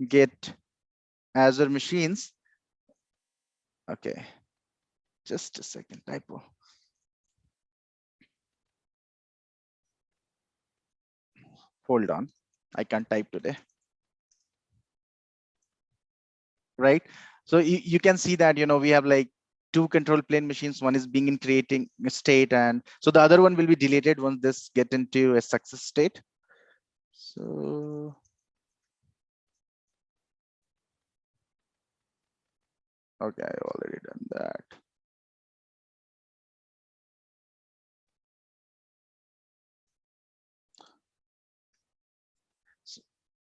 get Azure machines, okay, just a second, typo. Hold on, I can't type today. Right? So you can see that, we have like two control plane machines. One is being in creating a state, and so the other one will be deleted once this get into a success state. So okay, I already done that.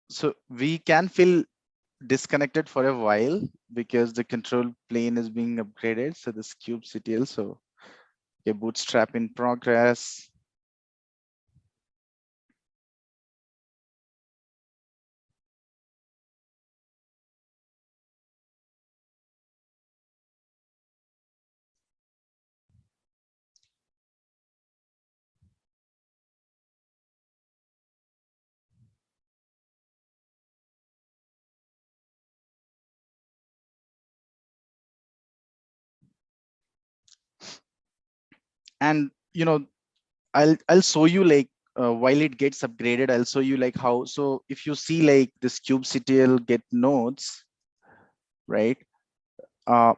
So we can feel disconnected for a while because the control plane is being upgraded. So this Qctl, so okay, Bootstrap in progress. And I'll show you like while it gets upgraded, I'll show you like how. So if you see like this Qctl get nodes, right?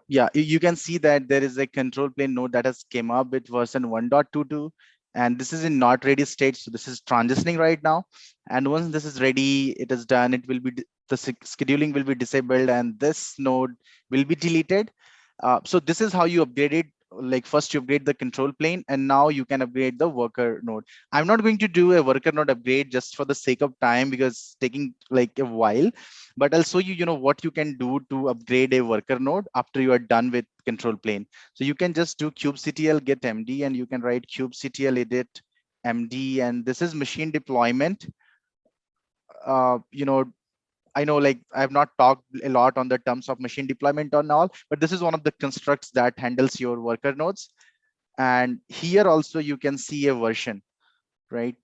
Yeah, you can see that there is a control plane node that has came up with version 1.22, and this is in not ready state. So this is transitioning right now. And once this is ready, it is done. It will be the scheduling will be disabled, and this node will be deleted. So this is how you upgrade it like first you upgrade the control plane, and now you can upgrade the worker node. I'm not going to do a worker node upgrade just for the sake of time, because it's taking like a while, but I'll show you, what you can do to upgrade a worker node after you are done with control plane. So you can just do Qctl Get MD, and you can write Qctl edit MD, and this is machine deployment. I know, like, I have not talked a lot on the terms of machine deployment and all, but this is one of the constructs that handles your worker nodes. And here also you can see a version, right?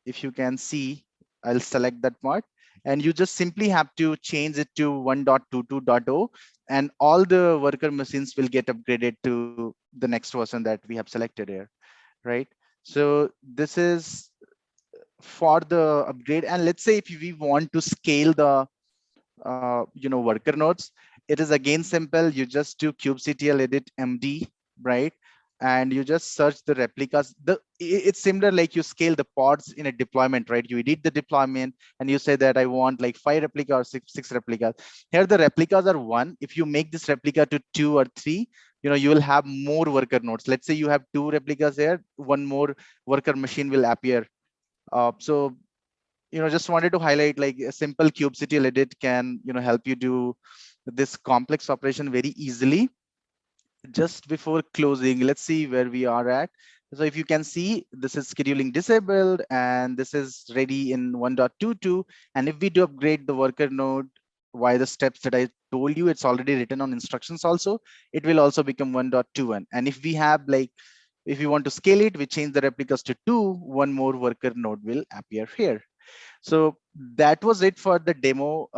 If you can see, I'll select that part, and you just simply have to change it to 1.22.0, and all the worker machines will get upgraded to the next version that we have selected here, right? So this is for the upgrade. And let's say if we want to scale the worker nodes, it is again simple. You just do Qctl edit MD, right? And you just search the replicas. It's similar, like you scale the pods in a deployment, right? You edit the deployment and you say that I want like 5 replica or six replicas. Here the replicas are 1. If you make this replica to 2 or 3, you will have more worker nodes. Let's say you have 2 replicas here, 1 more worker machine will appear. So just wanted to highlight, like, a simple Qctl edit can help you do this complex operation very easily. Just before closing, let's see where we are at. So if you can see, this is scheduling disabled, and this is ready in 1.22. And if we do upgrade the worker node via the steps that I told you, it's already written on instructions also, it will also become 1.21. And if we have, like, if you want to scale it, we change the replicas to 2, 1 more worker node will appear here. So that was it for the demo.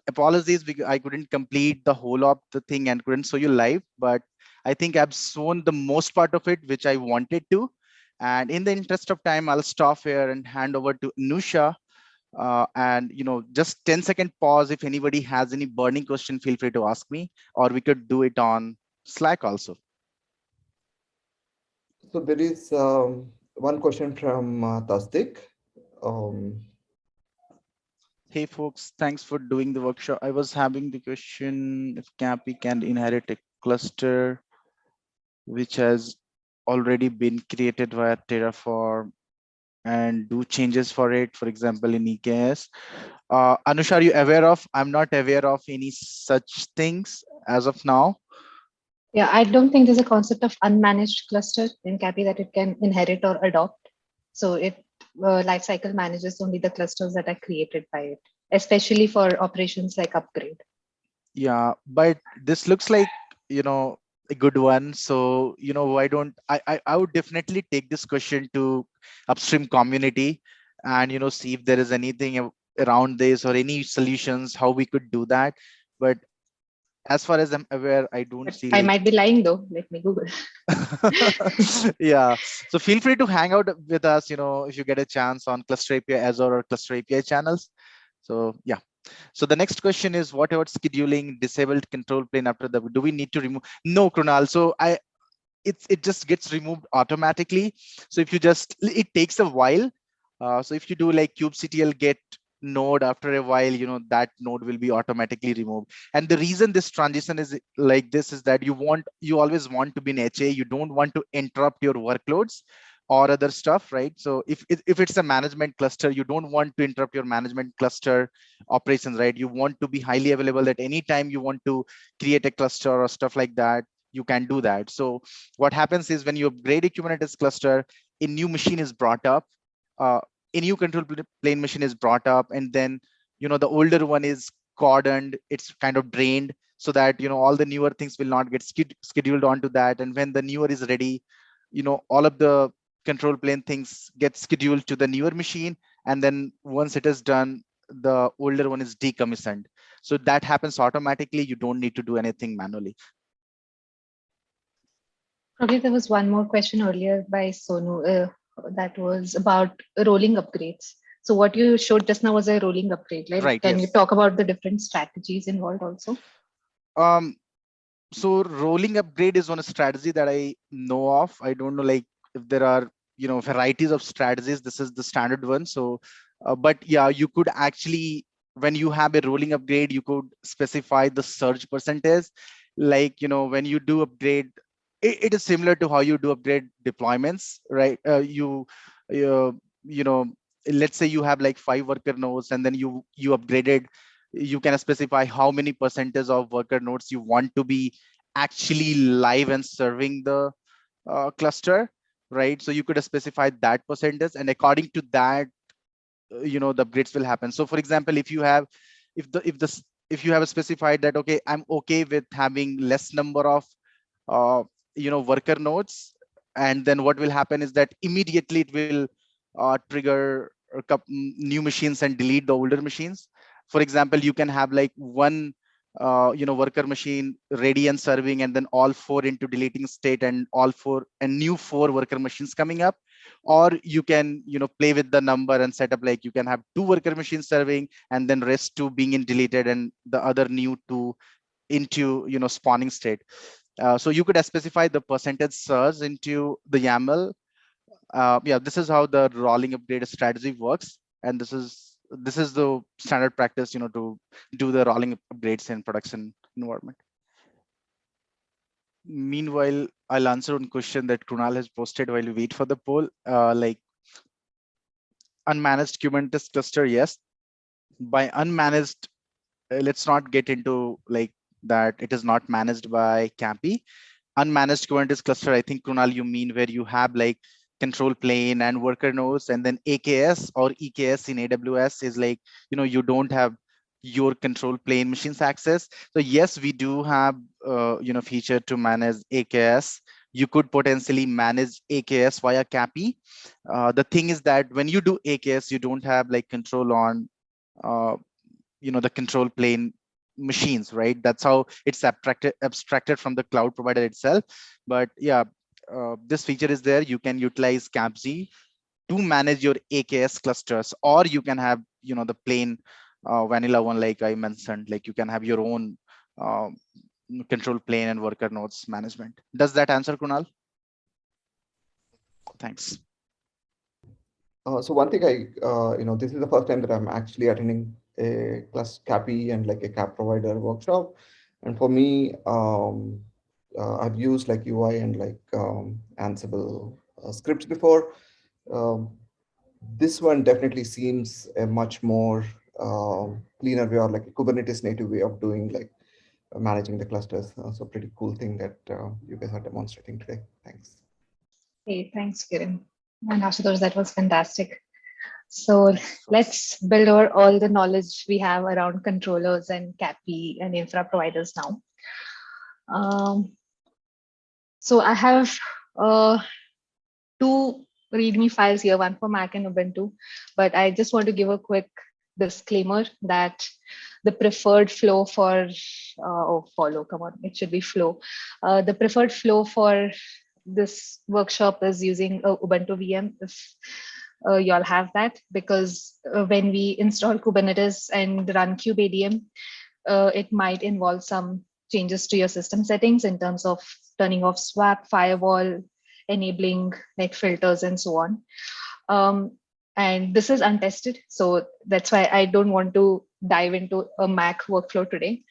Apologies because I couldn't complete the whole of the thing and couldn't show you live, but I think I've shown the most part of it, which I wanted to. And in the interest of time, I'll stop here and hand over to Nusha. And just 10-second pause. If anybody has any burning question, feel free to ask me, or we could do it on Slack also. So there is one question from Tasdik. Hey folks, thanks for doing the workshop. I was having the question if CAPI can inherit a cluster which has already been created via Terraform and do changes for it, for example, in EKS. Anusha, are you aware of? I'm not aware of any such things as of now. Yeah, I don't think there's a concept of unmanaged cluster in CAPI that it can inherit or adopt. So it lifecycle manages only the clusters that are created by it, especially for operations like upgrade. Yeah, but this looks like, a good one. So, why don't I would definitely take this question to upstream community and, see if there is anything around this or any solutions, how we could do that. But as far as I'm aware, I don't see. I might be lying though. Let me Google. Yeah, so feel free to hang out with us, if you get a chance on Cluster API Azure or Cluster API channels. So yeah. So the next question is, what about scheduling disabled control plane after the, do we need to remove? No, Krunal. So it just gets removed automatically. So if you just, it takes a while. So if you do like Qctl Get node, after a while, that node will be automatically removed. And the reason this transition is like this is that you always want to be in HA. You don't want to interrupt your workloads or other stuff, right? So if it's a management cluster, you don't want to interrupt your management cluster operations, right? You want to be highly available at any time you want to create a cluster or stuff like that, you can do that. So what happens is when you upgrade a Kubernetes cluster, a new machine is brought up, a new control plane machine is brought up, and then the older one is cordoned, it's kind of drained, so that all the newer things will not get scheduled onto that. And when the newer is ready, all of the control plane things get scheduled to the newer machine, and then once it is done, the older one is decommissioned. So that happens automatically. You don't need to do anything manually. Probably there was one more question earlier by Sonu that was about rolling upgrades. So what you showed just now was a rolling upgrade, right? Right, Can yes. you talk about the different strategies involved also? So rolling upgrade is one strategy that I know of. I don't know, like, if there are varieties of strategies. This is the standard one. So but yeah, you could actually, when you have a rolling upgrade, you could specify the surge percentage. Like when you do upgrade it is similar to how you do upgrade deployments, right? You know, let's say you have like 5 worker nodes, and then you upgraded. You can specify how many percentage of worker nodes you want to be actually live and serving the cluster, right? So you could specify that percentage, and according to that, the upgrades will happen. So for example, if you have if you have specified that, okay, I'm okay with having less number of worker nodes, and then what will happen is that immediately it will trigger a couple new machines and delete the older machines. For example, you can have like one worker machine ready and serving, and then all 4 into deleting state, and new 4 worker machines coming up. Or you can play with the number and set up like you can have 2 worker machines serving, and then rest 2 being in deleted, and the other new 2 into spawning state. So you could specify the percentage surge into the YAML. Yeah, this is how the rolling upgrade strategy works, and this is the standard practice, to do the rolling upgrades in production environment. Meanwhile, I'll answer one question that Kunal has posted while we wait for the poll. Like unmanaged Kubernetes cluster, yes. By unmanaged, let's not get into like that it is not managed by CAPI. Unmanaged Kubernetes cluster, I think, Kunal, you mean where you have like control plane and worker nodes, and then AKS or EKS in AWS is like, you don't have your control plane machines access. So yes, we do have, feature to manage AKS. You could potentially manage AKS via CAPI. The thing is that when you do AKS, you don't have like control on, the control plane machines, right? That's how it's abstracted from the cloud provider itself. But yeah, this feature is there. You can utilize CAPZ to manage your AKS clusters, or you can have the plain vanilla one, like I mentioned, like you can have your own control plane and worker nodes management. Does that answer, Kunal? Thanks. So one thing this is the first time that I'm actually attending a CAPI and like a CAP provider workshop. And for me, I've used like UI and like Ansible scripts before. This one definitely seems a much more cleaner way, or like a Kubernetes native way of doing like managing the clusters. So pretty cool thing that you guys are demonstrating today. Thanks. Hey, thanks, Kiran. And Ashutosh, that was fantastic. So let's build over all the knowledge we have around controllers and CAPI and infra providers now. So I have 2 README files here, one for Mac and Ubuntu, but I just want to give a quick disclaimer that the preferred flow for, it should be flow. The preferred flow for this workshop is using Ubuntu VM, if y'all have that, because when we install Kubernetes and run kubeadm, it might involve some changes to your system settings in terms of turning off swap, firewall, enabling like filters and so on. And this is untested, so that's why I don't want to dive into a Mac workflow today.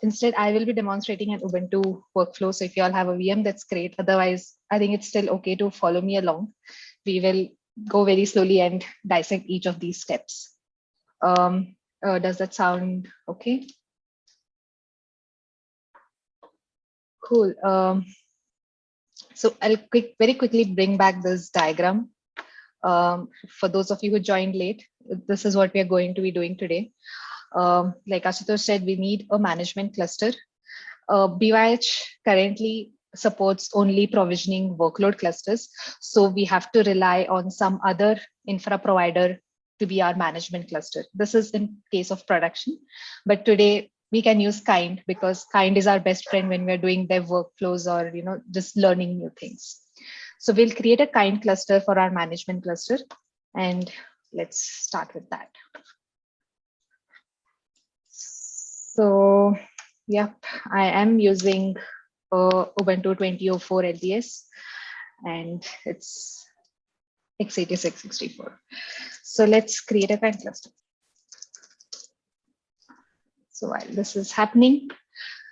Instead, I will be demonstrating an Ubuntu workflow. So if you all have a VM, that's great. Otherwise, I think it's still okay to follow me along. We will go very slowly and dissect each of these steps. Does that sound okay? Cool. So I'll very quickly bring back this diagram. For those of you who joined late, this is what we are going to be doing today. Like Ashutosh said, we need a management cluster. BYH currently supports only provisioning workload clusters. So we have to rely on some other infra provider to be our management cluster. This is in case of production, but today we can use Kind, because Kind is our best friend when we're doing dev workflows or just learning new things. So we'll create a Kind cluster for our management cluster, and let's start with that. So, yep, I am using Ubuntu 2004 LTS, and it's x86 64. So let's create a Kind cluster. So while this is happening,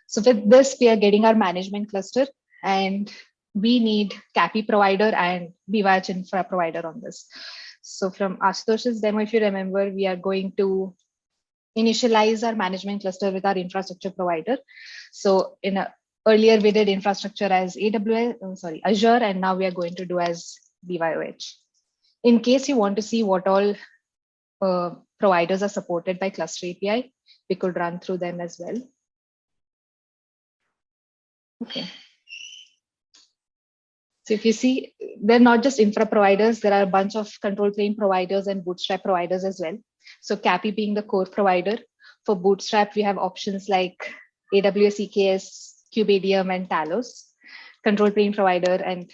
so with this, we are getting our management cluster, and we need CAPI provider and BYH infra provider on this. So from Ashutosh's demo, if you remember, we are going to initialize our management cluster with our infrastructure provider. So earlier we did infrastructure as Azure, and now we are going to do as BYOH. In case you want to see what all providers are supported by Cluster API, we could run through them as well. Okay. So if you see, they're not just infra providers, there are a bunch of control plane providers and Bootstrap providers as well. So CAPI being the core provider. For Bootstrap, we have options like AWS EKS, KubeADM, and Talos, control plane provider. And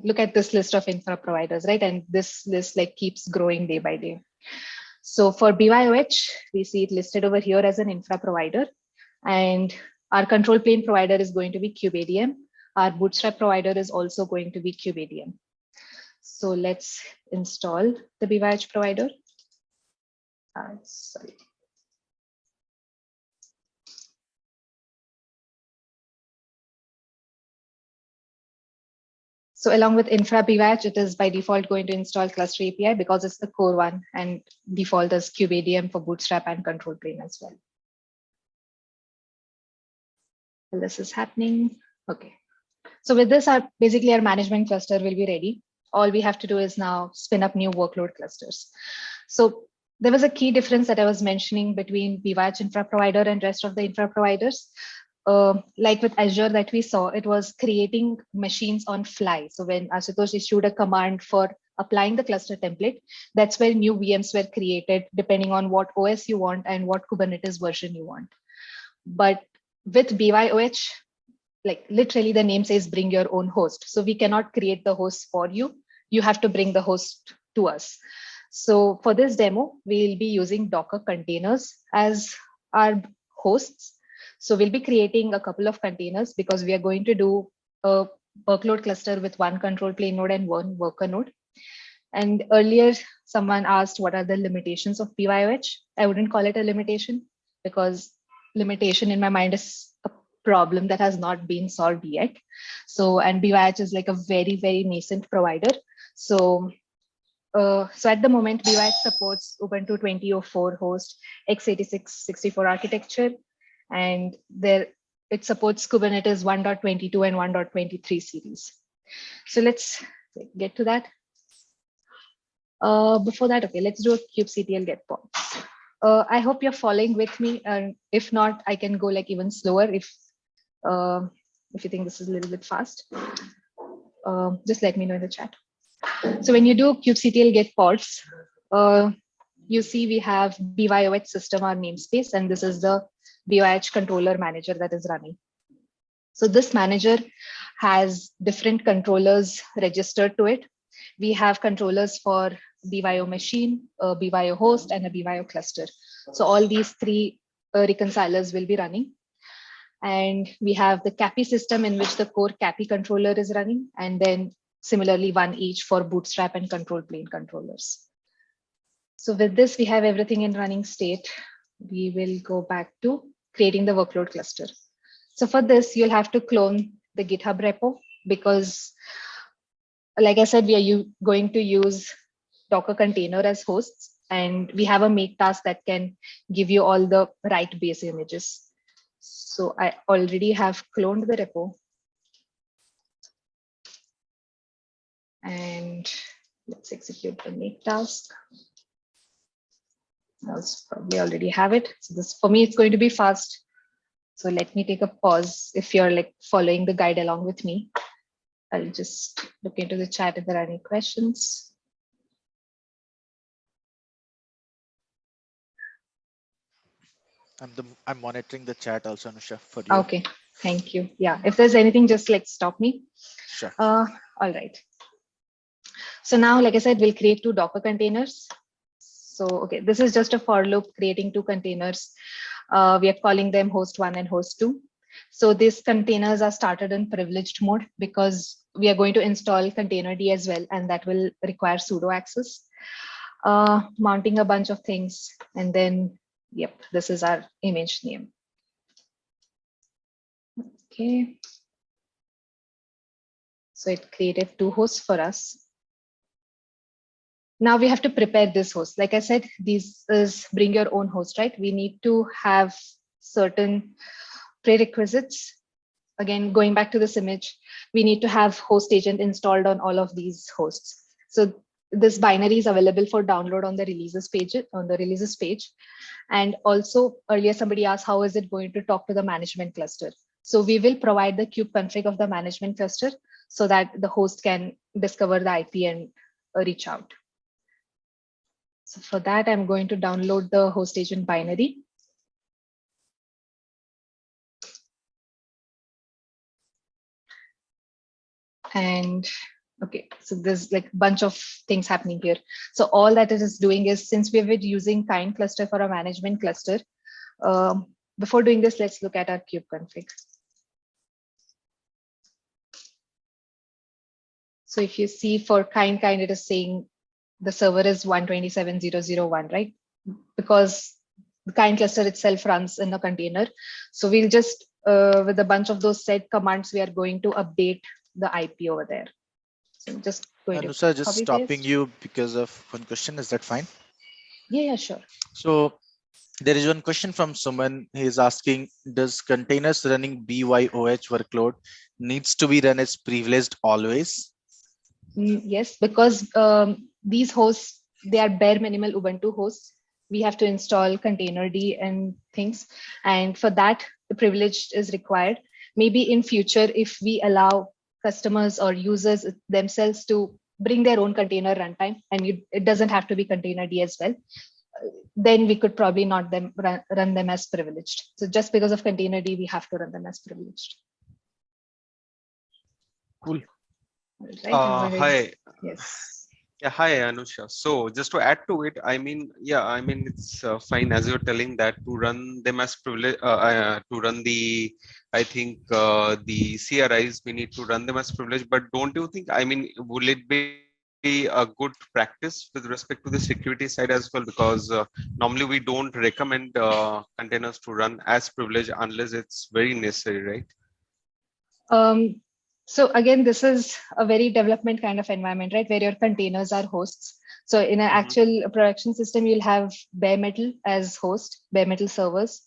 look at this list of infra providers, right? And this list like keeps growing day by day. So for BYOH, we see it listed over here as an infra provider. And our control plane provider is going to be KubeADM. Our Bootstrap provider is also going to be KubeADM. So let's install the BYOH provider. Sorry. So along with infra BYOH, it is by default going to install Cluster API because it's the core one, and default is KubeADM for Bootstrap and control plane as well. Well, this is happening. Okay. So with this, basically our management cluster will be ready. All we have to do is now spin up new workload clusters. So there was a key difference that I was mentioning between BYOH infra provider and rest of the infra providers. Like with Azure that we saw, it was creating machines on fly. So when Ashutosh issued a command for applying the cluster template, that's where new VMs were created depending on what OS you want and what Kubernetes version you want. But with BYOH, like literally the name says bring your own host. So we cannot create the host for you. You have to bring the host to us. So for this demo, we'll be using Docker containers as our hosts. So we'll be creating a couple of containers because we are going to do a workload cluster with one control plane node and one worker node. And earlier, someone asked what are the limitations of BYOH. I wouldn't call it a limitation because limitation in my mind is a problem that has not been solved yet. So, and BYOH is like a very, very nascent provider. So at the moment, BYOH supports Ubuntu 20.04 host, x86 64 architecture, and it supports Kubernetes 1.22 and 1.23 series. So let's get to that. Before that, okay, let's do a Qctl Get Ports. I hope you're following with me, and if not, I can go like even slower if you think this is a little bit fast. Just let me know in the chat. So when you do Qctl Get Ports, you see we have BYOH system, our namespace, and this is the BYOH controller manager that is running. So this manager has different controllers registered to it. We have controllers for BYO machine, a BYO host, and a BYO cluster. So all these three reconcilers will be running. And we have the CAPI system in which the core CAPI controller is running, and then similarly one each for Bootstrap and control plane controllers. So with this, we have everything in running state. We will go back to creating the workload cluster. So for this, you'll have to clone the GitHub repo because, like I said, we are going to use Docker container as hosts, and we have a make task that can give you all the right base images. So I already have cloned the repo. And let's execute the make task. I'll probably already have it. So this, for me, it's going to be fast. So let me take a pause. If you're like following the guide along with me, I'll just look into the chat if there are any questions. I'm monitoring the chat also, Anusha, for you. Okay, thank you. Yeah, if there's anything, just like stop me. Sure. All right. So now, like I said, we'll create two Docker containers. So, okay, this is just a for loop creating two containers. We are calling them host 1 and host 2. So these containers are started in privileged mode because we are going to install containerd as well, and that will require sudo access. Mounting a bunch of things, and then, yep, this is our image name. Okay. So it created 2 hosts for us. Now we have to prepare this host. Like I said, this is bring your own host, right? We need to have certain prerequisites. Again, going back to this image, we need to have host agent installed on all of these hosts. So this binary is available for download on the releases page. And also earlier somebody asked, how is it going to talk to the management cluster? So we will provide the kubeconfig of the management cluster so that the host can discover the IP and reach out. So for that, I'm going to download the host agent binary. And okay, so there's like a bunch of things happening here. So all that it is doing is, since we were using kind cluster for a management cluster, before doing this, let's look at our kubeconfig. So if you see for kind, it is saying the server is 127.0.0.1, right? Because the kind cluster itself runs in a container. So we'll just, with a bunch of those set commands, we are going to update the IP over there. So I'm just going Anusha, to just copy stopping paste. you because of one question. Is that fine? Yeah, sure. So there is one question from someone. He is asking, does containers running BYOH workload needs to be run as privileged always? Yes, because these hosts, they are bare minimal Ubuntu hosts. We have to install containerd and things. And for that, the privilege is required. Maybe in future, if we allow customers or users themselves to bring their own container runtime, and it doesn't have to be containerd as well, then we could probably not run them as privileged. So just because of containerd, we have to run them as privileged. Cool. Right. Hi. Yes. Yeah, hi, Anusha. So just to add to it, it's fine as you're telling that to run them as privilege, to run the, I think the CRIs, we need to run them as privilege. But don't you think, will it be a good practice with respect to the security side as well? Because normally we don't recommend containers to run as privilege unless it's very necessary, right? So again, this is a very development kind of environment, right? Where your containers are hosts. So in an actual production system, you'll have bare metal as host, bare metal servers.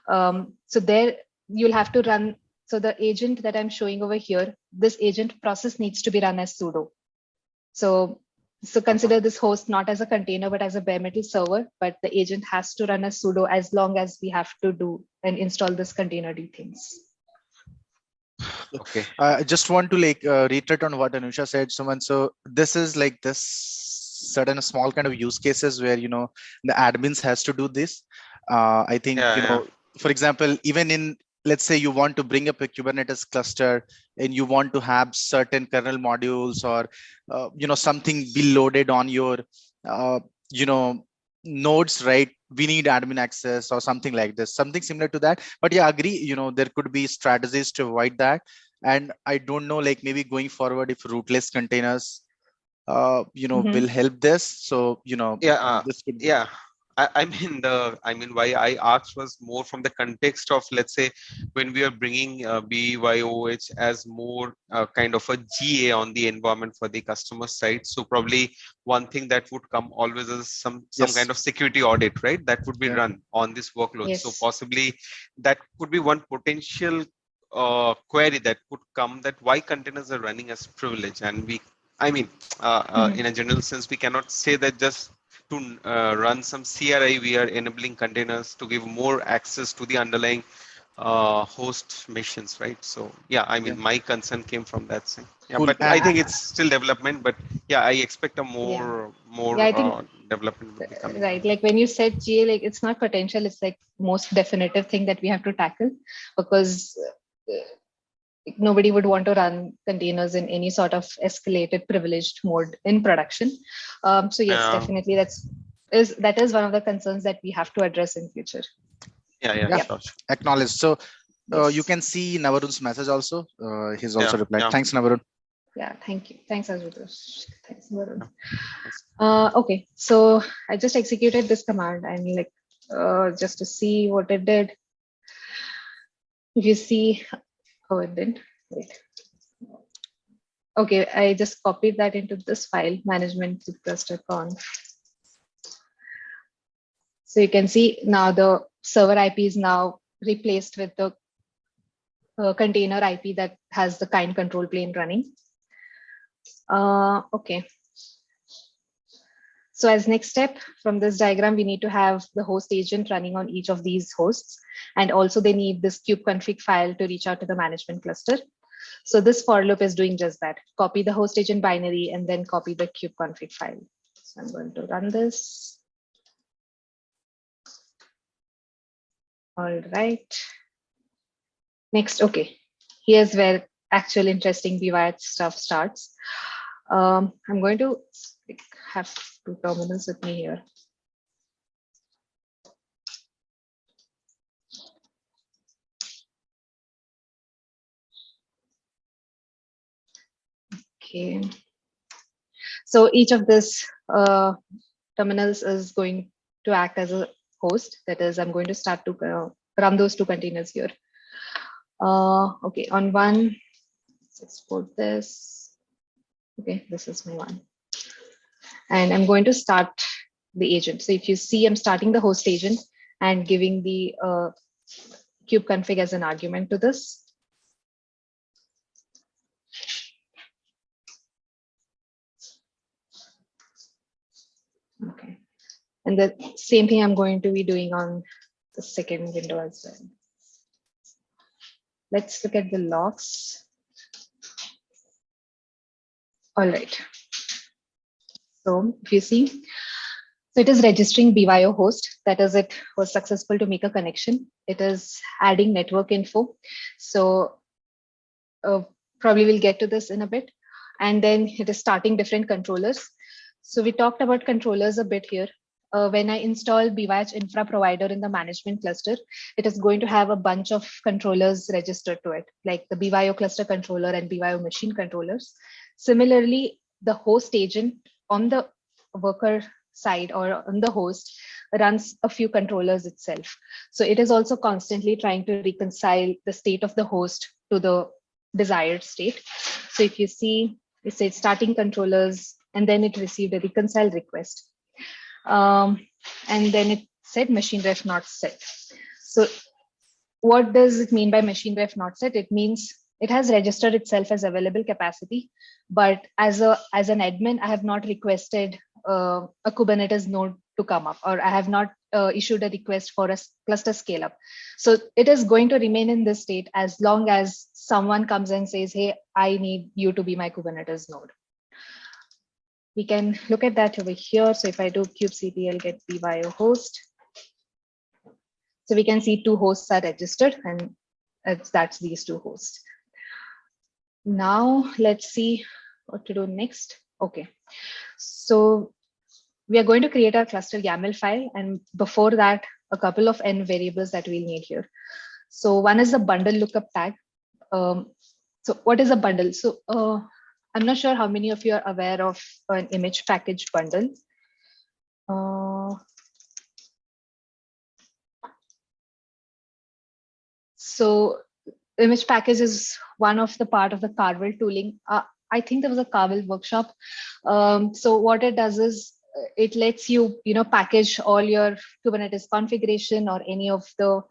So there you'll have to run. So the agent that I'm showing over here, this agent process needs to be run as sudo. So consider this host not as a container, but as a bare metal server, but the agent has to run as sudo as long as we have to do and install this containerd things. Okay. I just want to reiterate on what Anusha said, Suman. So this is like this certain small kind of use cases where, the admins has to do this. I think, for example, even in, let's say you want to bring up a Kubernetes cluster and you want to have certain kernel modules or, something be loaded on your, nodes, right? We need admin access or something like this, something similar to that. But yeah, agree, there could be strategies to avoid that. And I don't know, like maybe going forward, if rootless containers, will help this. So, this could be. I mean, why I asked was more from the context of, let's say, when we are bringing BYOH as more kind of a GA on the environment for the customer side. So probably one thing that would come always is some kind of security audit, right? That would be run on this workload. Yes. So possibly that could be one potential query that could come, that why containers are running as privilege. And we, in a general sense, we cannot say that just to run some CRI, we are enabling containers to give more access to the underlying host machines, right? So my concern came from that side. Cool. But I think it's still development. But I expect a more I think, development will be coming. Right, like when you said GA, like it's not potential, it's like most definitive thing that we have to tackle, because nobody would want to run containers in any sort of escalated privileged mode in production. So yes, definitely that is one of the concerns that we have to address in future. Sure. Acknowledge. So you can see Navarun's message also. He's also replied. Thanks, Navarun. Yeah, thank you. Thanks, Ashutosh. Thanks, Navarun. Okay, so I just executed this command and just to see what it did. If you see, oh, it didn't. Wait. Okay, I just copied that into this file, management cluster conf. So you can see now the server IP is now replaced with the container IP that has the kind control plane running. Okay. So as next step from this diagram, we need to have the host agent running on each of these hosts. And also they need this kubeconfig file to reach out to the management cluster. So this for loop is doing just that. Copy the host agent binary and then copy the kubeconfig file. So I'm going to run this. All right. Next, okay. Here's where actual interesting BYH stuff starts. I'm going to have two terminals with me here. Okay. So each of this terminals is going to act as a host. That is, I'm going to start to run those two containers here. Okay, on one, let's export this. Okay, this is my one. And I'm going to start the agent. So if you see, I'm starting the host agent and giving the kubeconfig as an argument to this. Okay. And the same thing I'm going to be doing on the second window as well. Let's look at the logs. All right. So if you see, so it is registering BYO host. That is, it was successful to make a connection. It is adding network info. So probably we'll get to this in a bit. And then it is starting different controllers. So we talked about controllers a bit here. When I install BYH infra provider in the management cluster, it is going to have a bunch of controllers registered to it, like the BYO cluster controller and BYO machine controllers. Similarly, the host agent on the worker side or on the host runs a few controllers itself. So it is also constantly trying to reconcile the state of the host to the desired state. So if you see, it says starting controllers, and then it received a reconcile request. And then it said machine ref not set. So what does it mean by machine ref not set? It means it has registered itself as available capacity, but as an admin, I have not requested a Kubernetes node to come up, or I have not issued a request for a cluster scale up. So it is going to remain in this state as long as someone comes and says, hey, I need you to be my Kubernetes node. We can look at that over here. So if I do Qctl Get BYO host, so we can see two hosts are registered, and that's these two hosts. Now let's see what to do next. Okay, so we are going to create our cluster YAML file, and before that, a couple of n variables that we'll need here. So one is the bundle lookup tag. So what is a bundle? So I'm not sure how many of you are aware of an image package bundle. So image package is one of the part of the Carvel tooling. I think there was a Carvel workshop. So what it does is it lets you, package all your Kubernetes configuration or any of the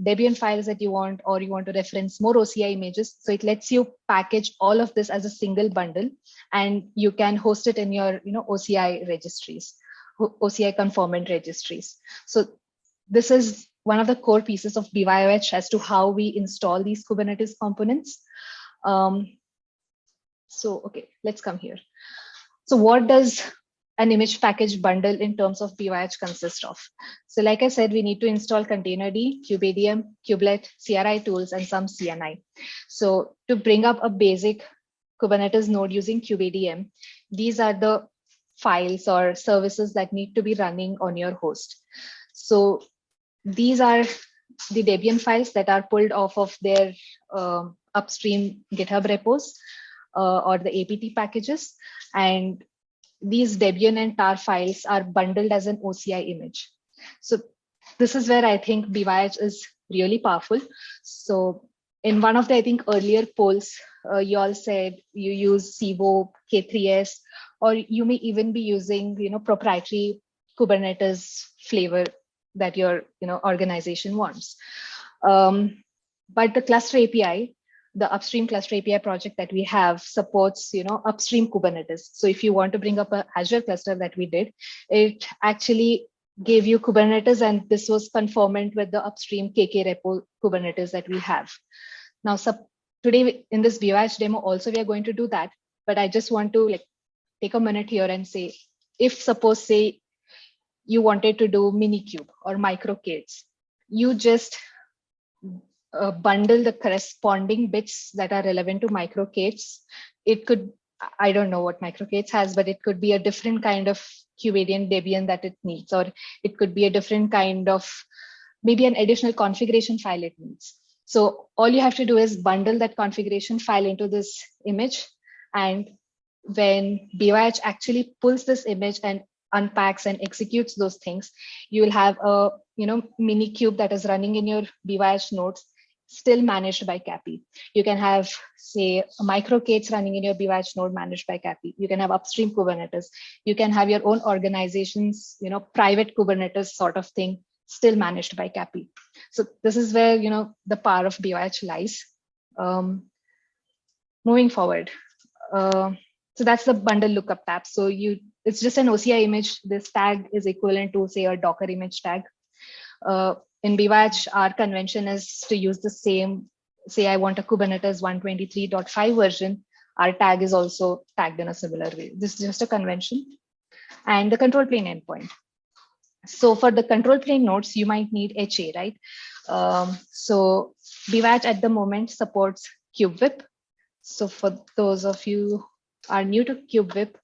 Debian files that you want, or you want to reference more OCI images. So it lets you package all of this as a single bundle, and you can host it in your, OCI registries, OCI conformant registries. So this is one of the core pieces of BYOH as to how we install these Kubernetes components. So, okay, let's come here. So what does an image package bundle in terms of BYH consist of? So like I said, we need to install containerd, kubeadm, kubelet, CRI tools, and some CNI. So to bring up a basic Kubernetes node using kubeadm, these are the files or services that need to be running on your host. So these are the Debian files that are pulled off of their upstream GitHub repos or the apt packages. And these Debian and tar files are bundled as an OCI image. So this is where I think BYH is really powerful. So in one of the, I think, earlier polls, you all said you use CVO, K3S, or you may even be using, proprietary Kubernetes flavor that your, organization wants. But the cluster API, the upstream cluster API project that we have supports, upstream Kubernetes. So if you want to bring up an Azure cluster that we did, it actually gave you Kubernetes, and this was conformant with the upstream KK repo Kubernetes that we have. Now, today in this BYH demo, also we are going to do that, but I just want to take a minute here and say, if suppose say you wanted to do Minikube or micro-K8s, you just bundle the corresponding bits that are relevant to micro-K8s. It could, I don't know what micro-K8s has, but it could be a different kind of Kuberian Debian that it needs, or it could be a different kind of, maybe an additional configuration file it needs. So all you have to do is bundle that configuration file into this image. And when BYH actually pulls this image and unpacks and executes those things, you will have a Minikube that is running in your BYH nodes, still managed by CAPI. You can have, say, a micro-K8s running in your BYH node managed by CAPI. You can have upstream Kubernetes. You can have your own organization's, private Kubernetes sort of thing, still managed by CAPI. So this is where, the power of BYH lies. Moving forward. So that's the bundle lookup tab. So it's just an OCI image. This tag is equivalent to, say, a Docker image tag. In BYH, our convention is to use the same, say I want a Kubernetes 123.5 version, our tag is also tagged in a similar way. This is just a convention. And the control plane endpoint. So for the control plane nodes, you might need HA, right? So BYH at the moment supports kubevip. So for those of you who are new to kubevip,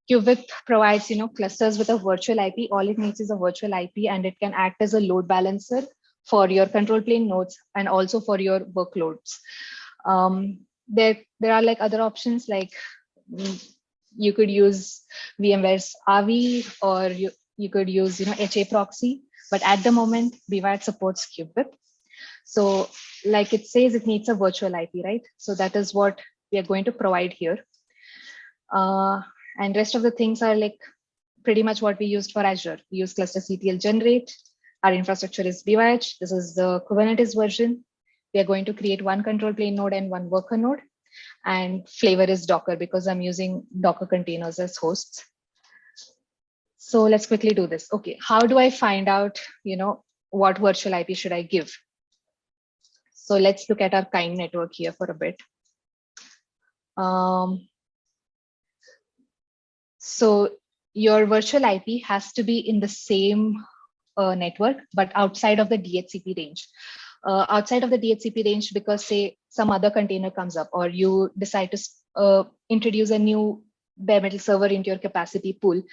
kubevip provides, clusters with a virtual IP. All it needs is a virtual IP, and it can act as a load balancer for your control plane nodes and also for your workloads. There are other options, like you could use VMware's RV, or you could use, HA proxy. But at the moment, BYH supports kubevip. So like it says, it needs a virtual IP, right? So that is what we are going to provide here. And rest of the things are pretty much what we used for Azure. We use Ctl generate. Our infrastructure is BYH. This is the Kubernetes version. We are going to create one control plane node and one worker node. And flavor is Docker, because I'm using Docker containers as hosts. So let's quickly do this. Okay, how do I find out, what virtual IP should I give? So let's look at our kind network here for a bit. So your virtual IP has to be in the same network, but outside of the DHCP range. Outside of the DHCP range, because say some other container comes up, or you decide to introduce a new bare metal server into your capacity pool,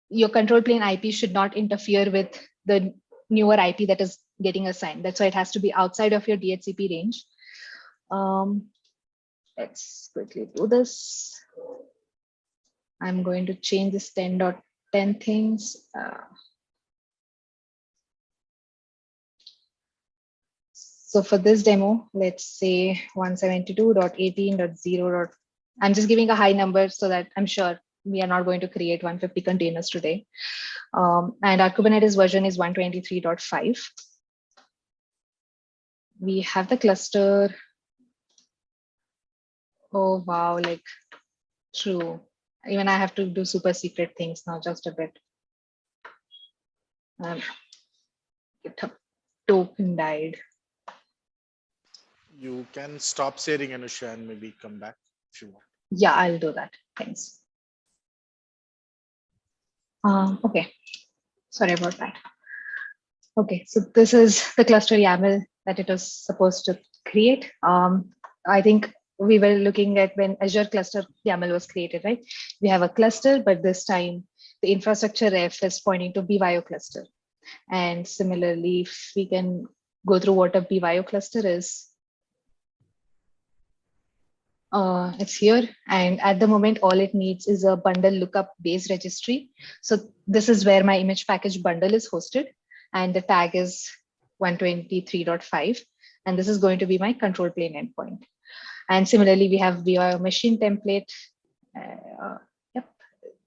your control plane IP should not interfere with the newer IP that is getting assigned. That's why it has to be outside of your DHCP range. Let's quickly do this. I'm going to change this 10.10 things. So for this demo, let's say 172.18.0. I'm just giving a high number so that I'm sure we are not going to create 150 containers today. And our Kubernetes version is 123.5. We have the cluster. Oh, wow, true. Even I have to do super secret things now, just a bit. GitHub token died. You can stop sharing, Anusha, and maybe come back if you want. Yeah, I'll do that. Thanks. Okay, sorry about that. Okay, so this is the cluster YAML that it was supposed to create. I think we were looking at when Azure cluster YAML was created, right? We have a cluster, but this time the infrastructure ref is pointing to BYO cluster. And similarly, if we can go through what a BYO cluster is, it's here. And at the moment, all it needs is a bundle lookup base registry. So this is where my image package bundle is hosted. And the tag is 123.5. And this is going to be my control plane endpoint. And similarly, we have BYO machine template. Yep,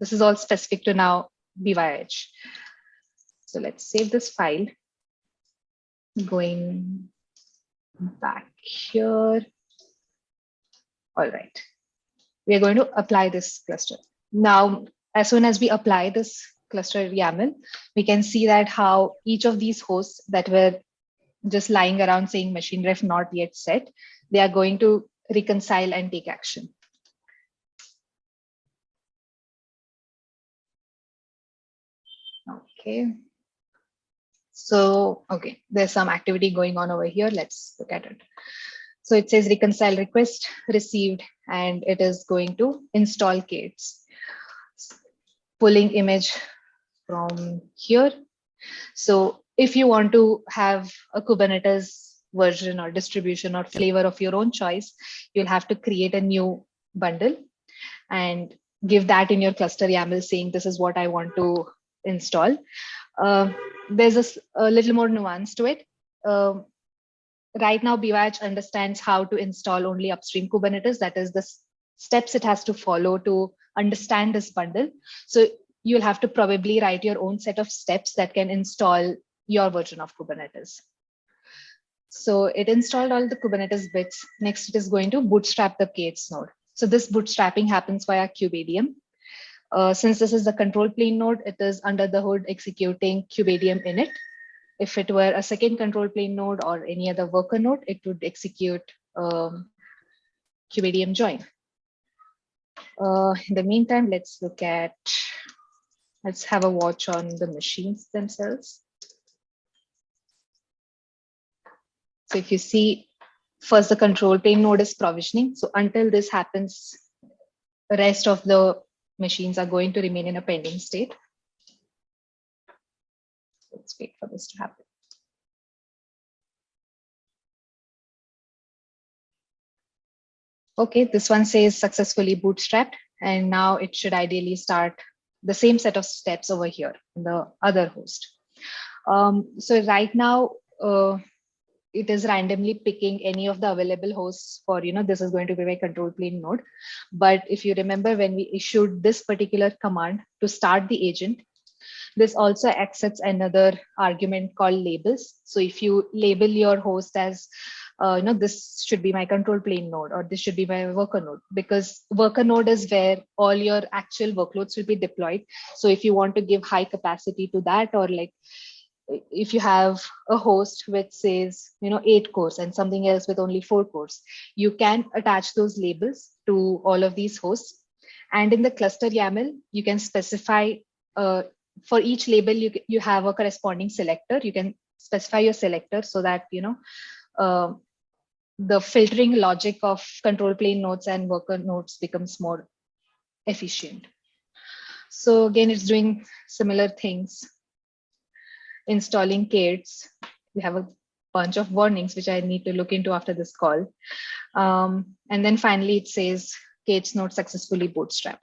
this is all specific to now BYOH. So let's save this file. Going back here. All right. We are going to apply this cluster. Now, as soon as we apply this cluster YAML, we can see that how each of these hosts that were just lying around saying machine ref not yet set, they are going to reconcile and take action. Okay. So, okay, there's some activity going on over here. Let's look at it. So it says reconcile request received, and it is going to install K8s. Pulling image from here. So if you want to have a Kubernetes version or distribution or flavor of your own choice, you'll have to create a new bundle and give that in your cluster YAML saying this is what I want to install. There's a little more nuance to it. Right now, BYOH understands how to install only upstream Kubernetes. That is the steps it has to follow to understand this bundle. So you'll have to probably write your own set of steps that can install your version of Kubernetes. So it installed all the Kubernetes bits. Next, it is going to bootstrap the K8s node. So this bootstrapping happens via kubeadm. Since this is the control plane node, it is under the hood executing kubeadm init. If it were a second control plane node or any other worker node, it would execute kubeadm join. In the meantime, let's have a watch on the machines themselves. So if you see, first the control plane node is provisioning. So until this happens, the rest of the machines are going to remain in a pending state. Let's wait for this to happen. Okay, this one says successfully bootstrapped, and now it should ideally start the same set of steps over here in the other host. So right now, it is randomly picking any of the available hosts for, this is going to be my control plane node. But if you remember, when we issued this particular command to start the agent, this also accepts another argument called labels. So if you label your host as, this should be my control plane node, or this should be my worker node, because worker node is where all your actual workloads will be deployed. So if you want to give high capacity to that, or like if you have a host which says, 8 cores and something else with only 4 cores, you can attach those labels to all of these hosts. And in the cluster YAML, you can specify for each label, you have a corresponding selector. You can specify your selector so that, the filtering logic of control plane nodes and worker nodes becomes more efficient. So again, it's doing similar things. Installing K8s. We have a bunch of warnings, which I need to look into after this call. And then finally, it says K8s node successfully bootstrapped.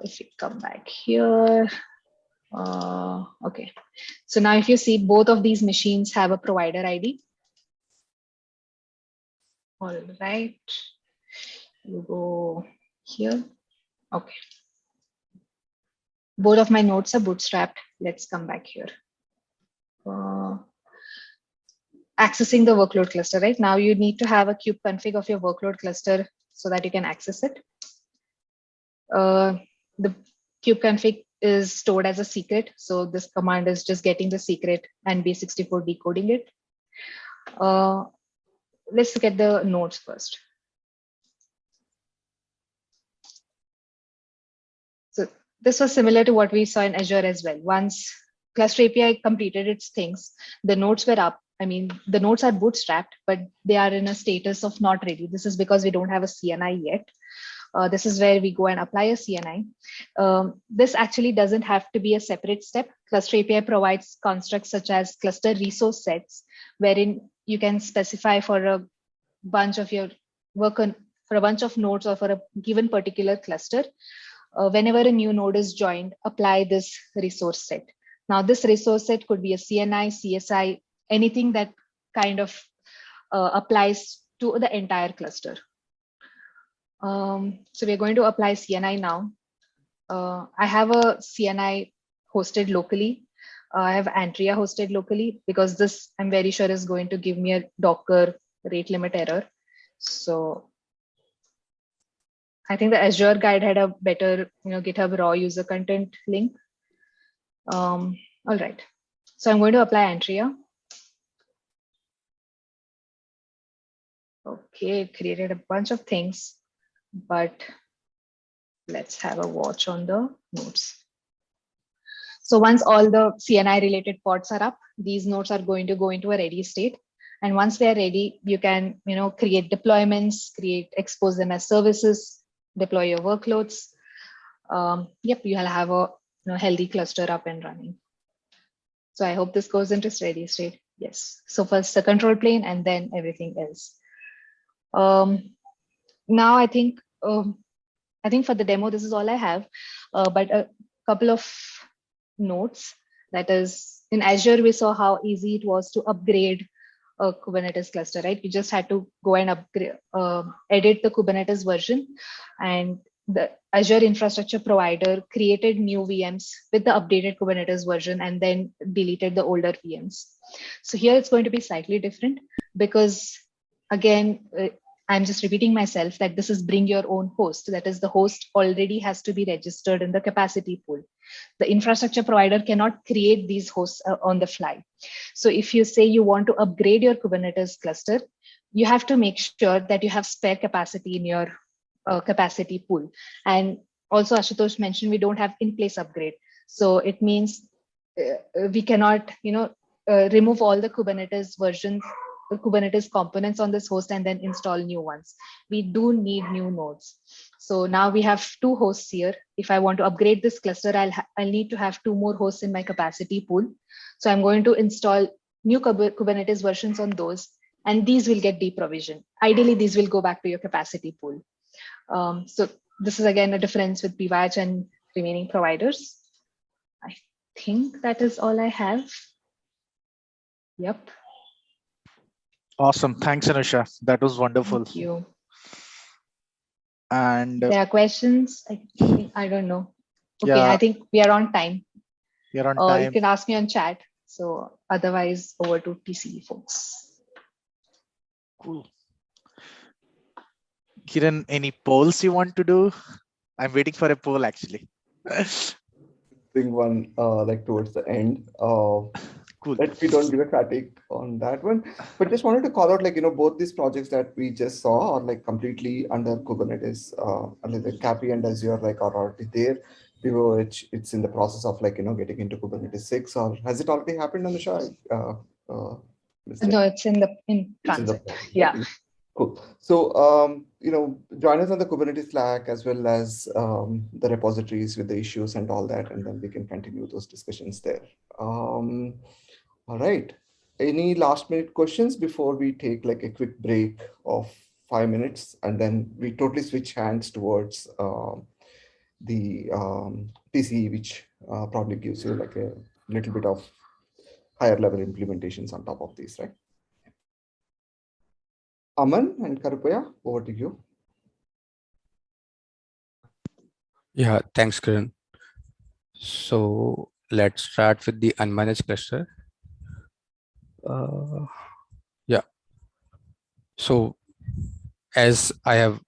If we come back here. Okay. So now if you see, both of these machines have a provider ID. All right. You go here. Okay. Both of my nodes are bootstrapped. Let's come back here. Accessing the workload cluster, right? Now you need to have a kubeconfig of your workload cluster so that you can access it. The kubeconfig is stored as a secret. So this command is just getting the secret and base64 decoding it. Let's look at the nodes first. So this was similar to what we saw in Azure as well. Once Cluster API completed its things, the nodes were up. I mean, the nodes are bootstrapped, but they are in a status of not ready. This is because we don't have a CNI yet. This is where we go and apply a CNI. This actually doesn't have to be a separate step. Cluster API provides constructs such as cluster resource sets, wherein you can specify for a bunch of your for a bunch of nodes or for a given particular cluster. Whenever a new node is joined, apply this resource set. Now, this resource set could be a CNI, CSI, anything that kind of applies to the entire cluster. So we're going to apply CNI now. I have a CNI hosted locally. I have Antria hosted locally because this I'm very sure is going to give me a Docker rate limit error. So I think the Azure guide had a better, GitHub raw user content link. All right. So I'm going to apply Antria. Okay, it created a bunch of things, but let's have a watch on the nodes. So once all the CNI related pods are up, these nodes are going to go into a ready state. And once they're ready, you can, create deployments, expose them as services, deploy your workloads. Yep, you'll have a healthy cluster up and running. So I hope this goes into steady state. Yes. So first the control plane and then everything else. Now I think for the demo, this is all I have, but a couple of notes. That is, in Azure, we saw how easy it was to upgrade a Kubernetes cluster, right? You just had to go and upgrade, edit the Kubernetes version, and the Azure infrastructure provider created new VMs with the updated Kubernetes version and then deleted the older VMs. So here it's going to be slightly different because, again, I'm just repeating myself that this is bring your own host. That is, the host already has to be registered in the capacity pool. The infrastructure provider cannot create these hosts on the fly. So if you say you want to upgrade your Kubernetes cluster, you have to make sure that you have spare capacity in your capacity pool. And also Ashutosh mentioned we don't have in-place upgrade. So it means we cannot, remove all the Kubernetes versions, the Kubernetes components on this host and then install new ones. We do need new nodes. So now we have 2 hosts here. If I want to upgrade this cluster, I'll need to have 2 more hosts in my capacity pool. So I'm going to install new Kubernetes versions on those, and these will get deprovisioned. Ideally, these will go back to your capacity pool. So this is again a difference with PWAC and remaining providers. I think that is all I have. Yep. Awesome. Thanks, Anusha. That was wonderful. Thank you. And there are questions. I don't know. Okay, yeah, I think we are on time. you're on time. You can ask me on chat. So otherwise, over to TCE folks. Cool. Kiran, any polls you want to do? I'm waiting for a poll actually. Bring one like towards the end. Cool. That we don't give a fatigue on that one, but just wanted to call out, both these projects that we just saw are like completely under Kubernetes, under the CAPI and Azure, are already there. It's in the process of getting into Kubernetes 6, or has it already happened, Anusha? No, it's in transit. Yeah. Okay. Cool. So, join us on the Kubernetes Slack as well as the repositories with the issues and all that, and then we can continue those discussions there. All right. Any last minute questions before we take like a quick break of 5 minutes, and then we totally switch hands towards the TCE, which probably gives you like a little bit of higher level implementations on top of these, right? Aman and Karupaya, over to you. Yeah, thanks, Kiran. So let's start with the unmanaged cluster. Yeah. So as I have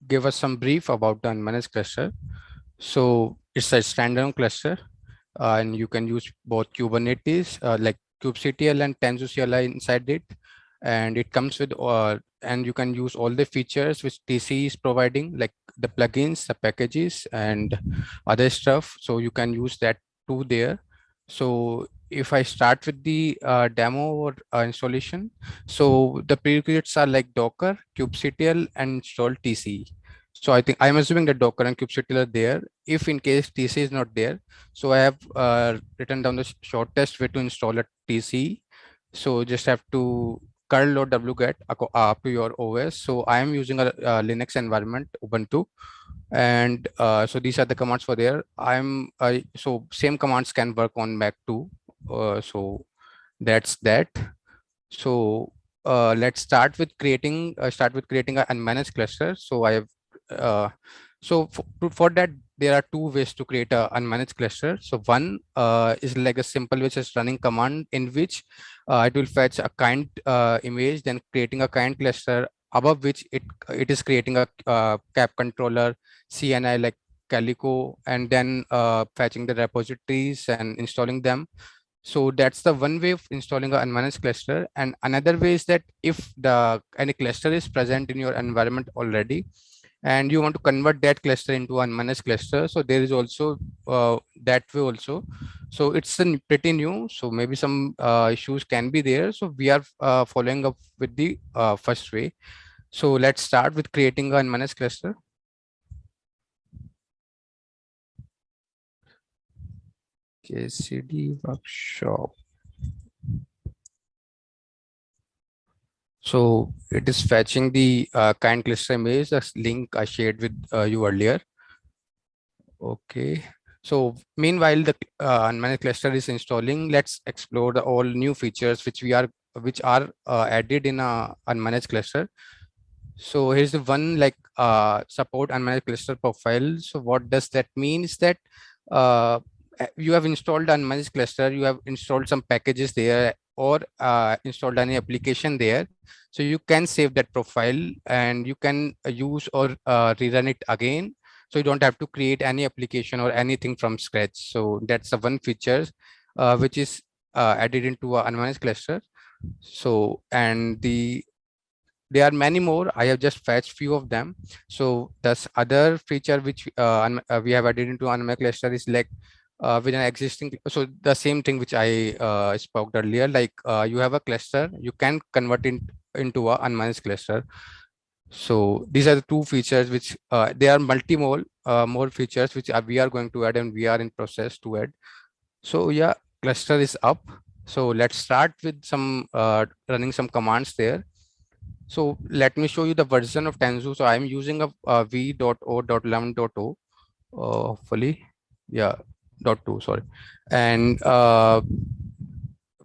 give us some brief about the unmanaged cluster. So it's a standalone cluster, and you can use both Kubernetes like Qctl and Tanzu CLI inside it, and it comes with and you can use all the features which TCE is providing, like the plugins, the packages, and other stuff. So you can use that too there. So if I start with the demo or installation, so the prerequisites are like Docker, Qctl, and install TCE. So I think I'm assuming that Docker and Qctl are there. If in case TCE is not there, so I have written down the shortest way to install a TCE. So just have to curl or wget up to your OS. So I am using a Linux environment, Ubuntu, and so these are the commands for there. So same commands can work on Mac too. So that's that. So let's start with creating an unmanaged cluster. So I have for that there are two ways to create a unmanaged cluster. So one is like a simple which is running command in which it will fetch a kind image, then creating a kind cluster above which it is creating a cap controller CNI like Calico, and then fetching the repositories and installing them. So that's the one way of installing an unmanaged cluster. And another way is that if any cluster is present in your environment already and you want to convert that cluster into unmanaged cluster, so there is also that way also. So it's pretty new, so maybe some issues can be there. So we are following up with the first way. So let's start with creating an unmanaged cluster. KCD workshop. So it is fetching the kind cluster image, the link I shared with you earlier. Okay. So meanwhile, the unmanaged cluster is installing. Let's explore the all new features which are added in a unmanaged cluster. So here's the one, like support unmanaged cluster profile. So what does that mean is that you have installed unmanaged cluster, you have installed some packages there, or installed any application there. So you can save that profile and you can use or rerun it again. So you don't have to create any application or anything from scratch. So that's the one feature which is added into a unmanaged cluster. So, and there are many more. I have just fetched few of them. So this other feature which we have added into unmanaged cluster is like with an existing, so the same thing which I spoke earlier, like you have a cluster, you can convert it into a unmanaged cluster. So these are the two features which there are more features which we are going to add and we are in process to add. So yeah, cluster is up. So let's start with some running some commands there. So let me show you the version of Tanzu. So I'm using a v.o.11.0 hopefully, yeah, .2, sorry. And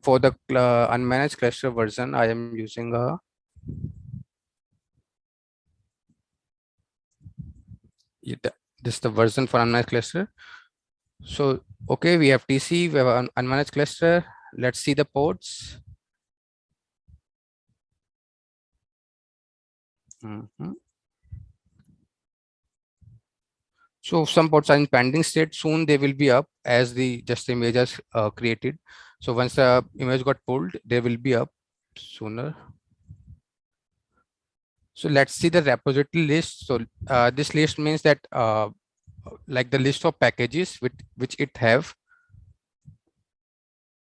for the unmanaged cluster version, I am using a this is the version for unmanaged cluster. So okay, we have TC, we have an unmanaged cluster. Let's see the ports. So some ports are in pending state. Soon they will be up as the just images created. So once the image got pulled, they will be up sooner. So let's see the repository list. So this list means that like the list of packages which it have.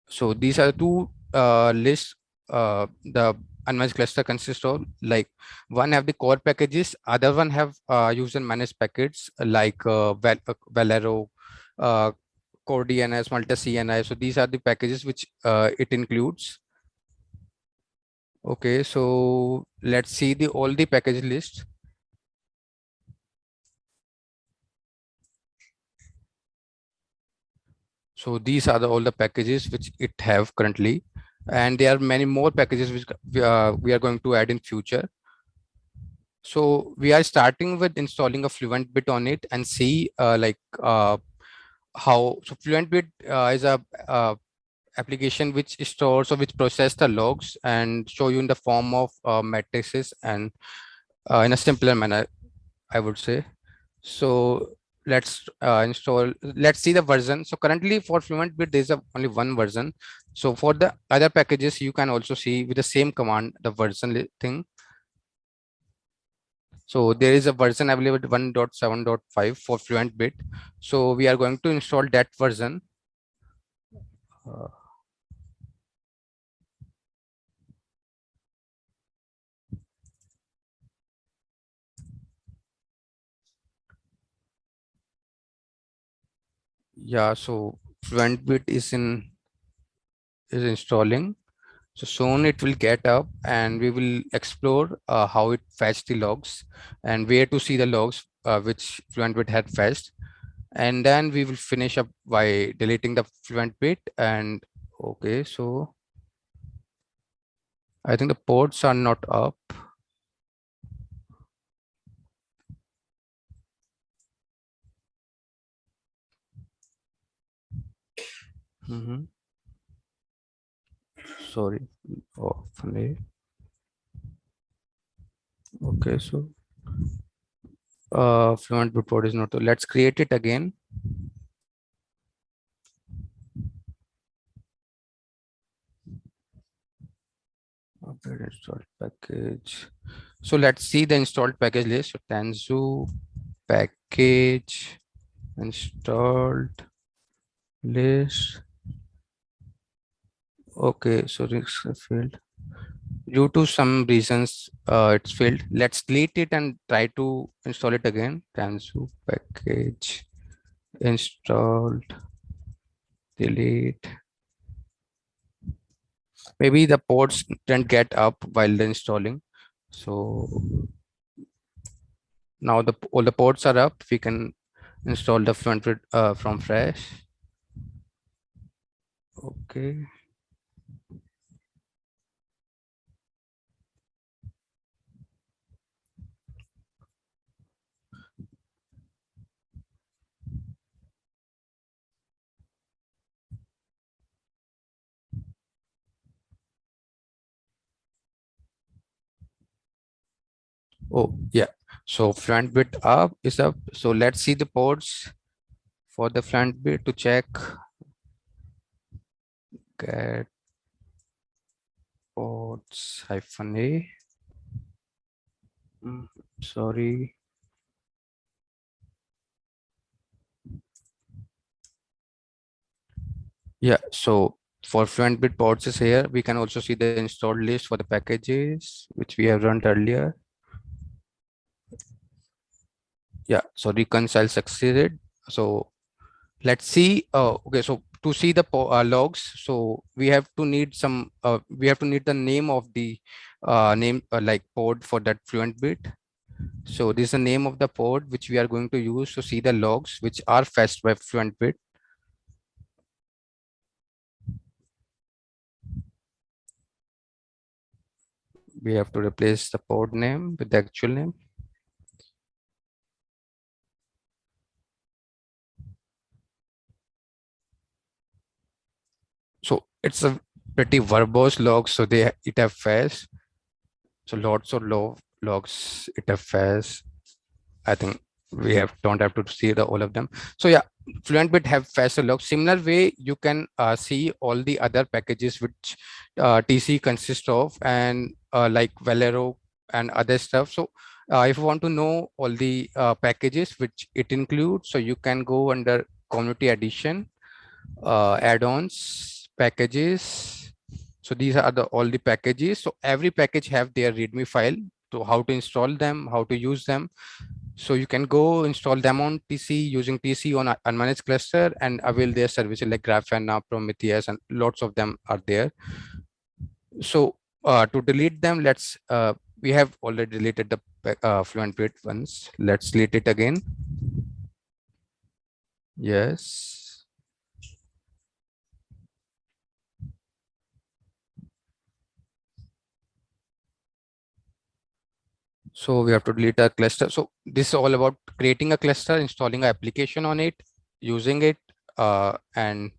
So these are two lists the unmanaged cluster consists of. Like one have the core packages, other one have use and managed packets like Valero, core DNS, multi CNI. So these are the packages which it includes. Okay, so let's see the all the package list. So these are all the packages which it have currently, and there are many more packages which we are going to add in future. So we are starting with installing a FluentBit on it and see how. So FluentBit is a application which stores or which process the logs and show you in the form of matrices and in a simpler manner, I would say. So let's install, let's see the version. So currently for FluentBit, there's only one version. So for the other packages, you can also see with the same command, the version thing. So there is a version available 1.7.5 for FluentBit. So we are going to install that version. Yeah, so FluentBit is installing. So soon it will get up and we will explore how it fetched the logs and where to see the logs which FluentBit had fetched. And then we will finish up by deleting the FluentBit. And okay, so I think the ports are not up. Sorry. Oh, funny. Okay, so fluent boot port is not. Let's create it again. Okay, installed package. So let's see the installed package list. So Tanzu package installed list. Okay, so this failed due to some reasons. It's failed. Let's delete it and try to install it again. Tanzu package installed, delete. Maybe the ports didn't get up while installing. So now all the ports are up. We can install the front from fresh. Okay. Oh yeah. So front bit up is up. So let's see the ports for the front bit to check. Get ports -a. Sorry. Yeah, so for front bit ports is here. We can also see the installed list for the packages, which we have run earlier. Yeah, so reconcile succeeded. So let's see. Okay, so to see the logs, so we have to need some. We have to need the name of the name like pod for that fluent bit. So this is the name of the pod which we are going to use to see the logs which are fetched by fluent bit. We have to replace the pod name with the actual name. So it's a pretty verbose log. So it have fetched. So lots of logs it have fetched. I think we don't have to see all of them. So yeah, FluentBit have fetched a log. Similar way, you can see all the other packages which TC consists of, and like Valero and other stuff. So if you want to know all the packages which it includes, so you can go under Community Edition, add-ons, packages. So these are all the packages. So every package have their README file to how to install them, how to use them. So you can go install them on TC using TC on Unmanaged Cluster and avail their services like Grafana, Prometheus, and lots of them are there. So to delete them, we have already deleted the FluentBit ones. Let's delete it again. Yes. So we have to delete a cluster. So this is all about creating a cluster, installing an application on it, using it. And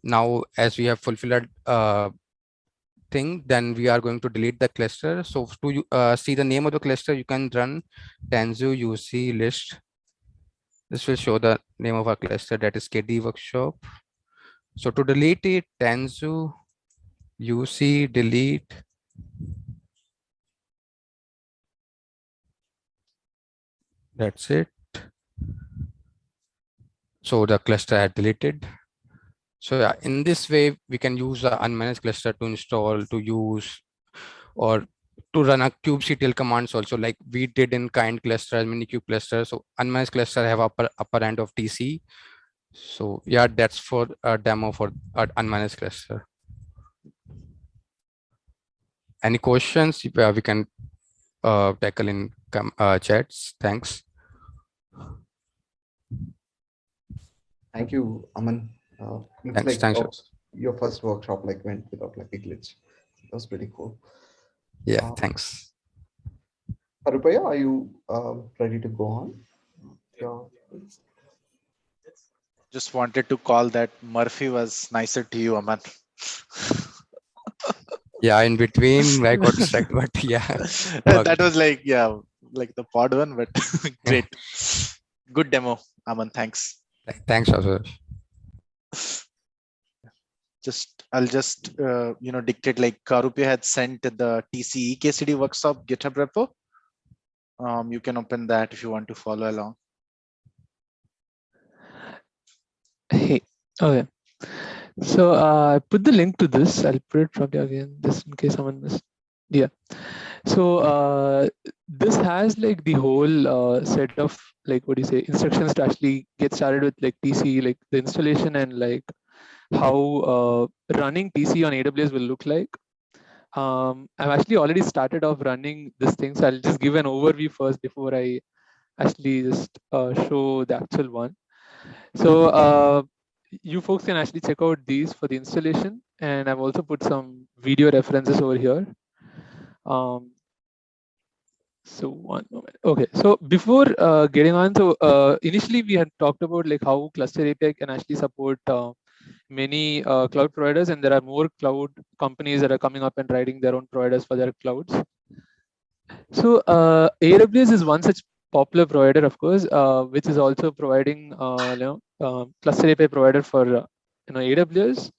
now as we have fulfilled thing, then we are going to delete the cluster. So to see the name of the cluster, you can run Tanzu UC list. This will show the name of our cluster, that is KD Workshop. So to delete it, Tanzu UC delete. That's it. So the cluster had deleted. So yeah, in this way, we can use an unmanaged cluster to install, to use, or to run a Qctl commands also, like we did in kind cluster, minikube cluster. So unmanaged cluster have upper end of TC. So yeah, that's for a demo for unmanaged cluster. Any questions we can tackle in chats? Thanks. Thank you, Aman. Looks like Thanks. your first workshop like went without like a glitch. That was pretty cool. Yeah, thanks. Arupaya, are you ready to go on? Yeah. Just wanted to call that Murphy was nicer to you, Aman. Yeah, in between I got distracted, but yeah, That worked. was like, yeah, like the pod one, but Yeah, great. Good demo, Aman. Thanks. thanks also. I'll just dictate, like Karupya had sent the TCE KCD workshop GitHub repo. You can open that if you want to follow along. Hey, okay. So I put the link to this. I'll put it probably again just in case someone missed. Yeah. So this has like the whole set of like what do you say instructions to actually get started with like TCE, like the installation and like how running TCE on AWS will look like. I've actually already started off running this thing, so I'll just give an overview first before I actually just show the actual one. So you folks can actually check out these for the installation, and I've also put some video references over here. So one moment. Okay, so before getting on, so initially we had talked about like how Cluster API can actually support many cloud providers, and there are more cloud companies that are coming up and writing their own providers for their clouds. So AWS is one such popular provider, of course, which is also providing Cluster API provider for AWS,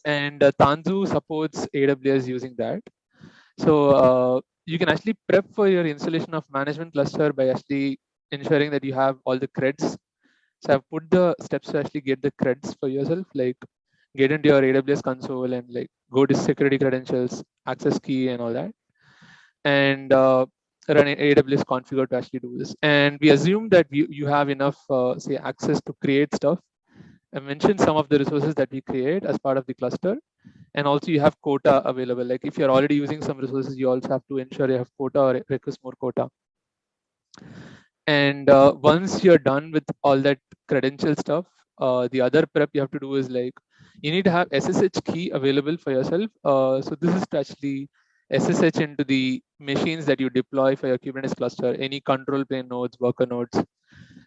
and Tanzu supports AWS using that. So you can actually prep for your installation of management cluster by actually ensuring that you have all the creds. So I've put the steps to actually get the creds for yourself, like get into your AWS console and like go to security credentials, access key and all that, and run an AWS configure to actually do this. And we assume that you have enough, say, access to create stuff. I mentioned some of the resources that we create as part of the cluster. And also you have quota available. Like if you're already using some resources, you also have to ensure you have quota or request more quota. And once you're done with all that credential stuff, the other prep you have to do is like, you need to have SSH key available for yourself. So this is to actually SSH into the machines that you deploy for your Kubernetes cluster, any control plane nodes, worker nodes.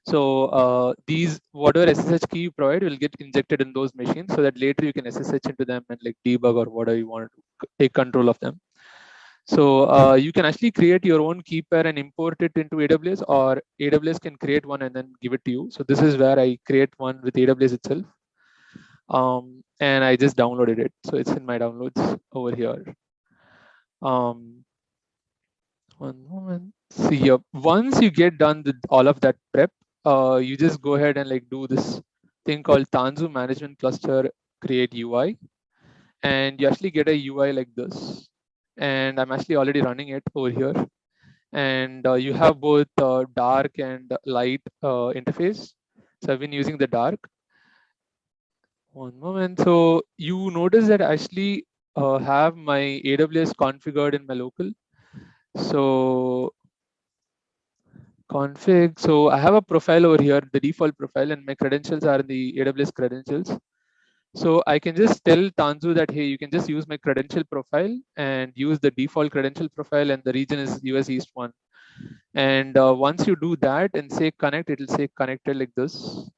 So these, whatever SSH key you provide will get injected in those machines so that later you can SSH into them and like debug or whatever you want to take control of them. So you can actually create your own key pair and import it into AWS, or AWS can create one and then give it to you. So this is where I create one with AWS itself. And I just downloaded it. So it's in my downloads over here. One moment. See here, once you get done with all of that prep, you just go ahead and like do this thing called Tanzu Management Cluster create UI, and you actually get a UI like this. And I'm actually already running it over here. And you have both dark and light interface. So I've been using the dark. One moment. So you notice that I actually have my AWS configured in my local. So config. So I have a profile over here, the default profile, and my credentials are in the AWS credentials. So I can just tell Tanzu that, hey, you can just use my credential profile and use the default credential profile, and the region is US East 1. And once you do that and say connect, it will say connected like this,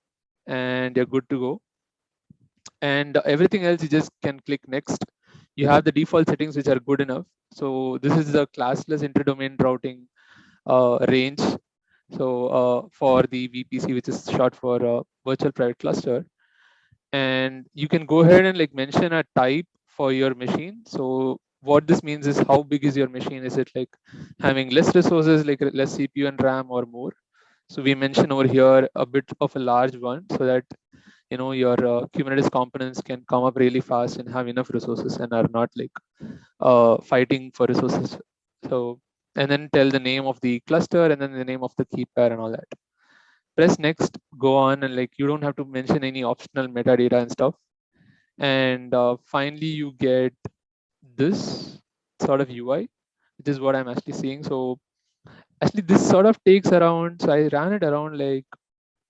and you're good to go. And everything else, you just can click next. You have the default settings which are good enough. So this is the classless interdomain routing range. So for the VPC, which is short for virtual private cluster, and you can go ahead and like mention a type for your machine. So what this means is how big is your machine? Is it like having less resources, like less CPU and RAM, or more? So we mention over here a bit of a large one so that your Kubernetes components can come up really fast and have enough resources and are not like fighting for resources. So, and then tell the name of the cluster and then the name of the key pair and all that. Press next, go on, and like you don't have to mention any optional metadata and stuff. And finally, you get this sort of UI, which is what I'm actually seeing. So actually, this sort of takes around. So I ran it around like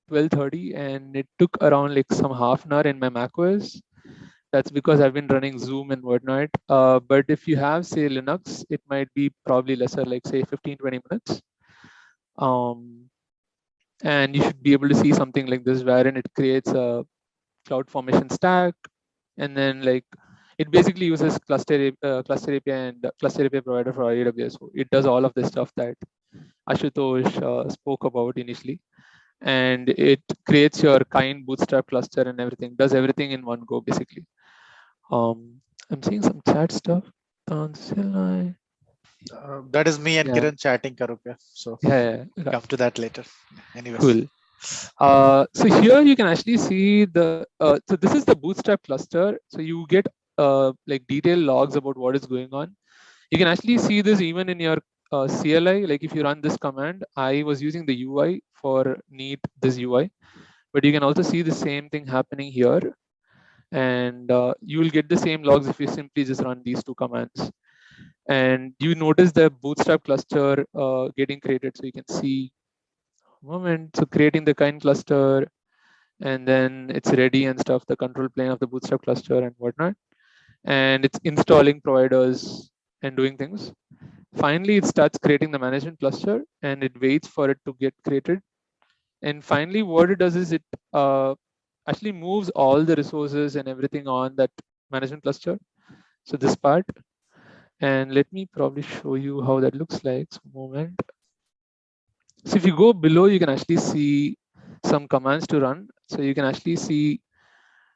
12:30, and it took around like some half an hour in my macOS. That's because I've been running Zoom and whatnot. But if you have, say, Linux, it might be probably lesser, like say 15, 20 minutes. And you should be able to see something like this, wherein it creates a CloudFormation stack. And then like it basically uses cluster API and cluster API provider for AWS. So it does all of the stuff that Ashutosh spoke about initially. And it creates your kind bootstrap cluster and everything, does everything in one go basically. I'm seeing some chat stuff. That is me and Yeah. Kiran chatting, Karupya. So Yeah. come to that later. Anyways. Cool. So here you can actually see the, so this is the bootstrap cluster. So you get like detailed logs about what is going on. You can actually see this even in your CLI. Like if you run this command, I was using the UI for need this UI, but you can also see the same thing happening here. And you will get the same logs if you simply just run these two commands. And you notice the bootstrap cluster getting created. So you can see moment. So creating the kind cluster, and then it's ready and stuff, the control plane of the bootstrap cluster and whatnot. And it's installing providers and doing things. Finally, it starts creating the management cluster and it waits for it to get created. And finally, what it does is it actually moves all the resources and everything on that management cluster. So this part, and let me probably show you how that looks like. So moment. So if you go below, you can actually see some commands to run. So you can actually see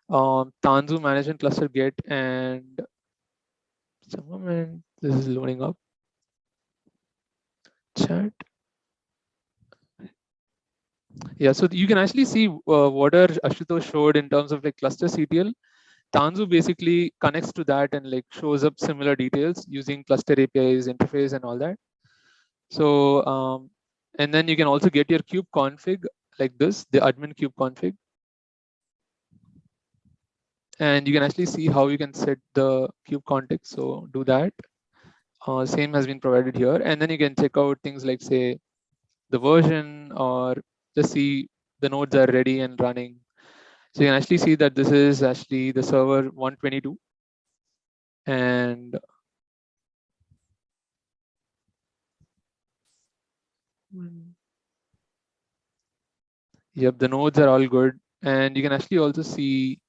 Tanzu management cluster get, and some moment, this is loading up chat. Yeah, so you can actually see what Ashutosh showed in terms of like cluster CTL. Tanzu basically connects to that and like shows up similar details using cluster APIs, interface, and all that. So and then you can also get your kube config like this, the admin kube config. And you can actually see how you can set the kube context. So do that. Same has been provided here. And then you can check out things like say the version, or just see the nodes are ready and running. So you can actually see that this is actually the server 122. And yep, the nodes are all good. And you can actually also see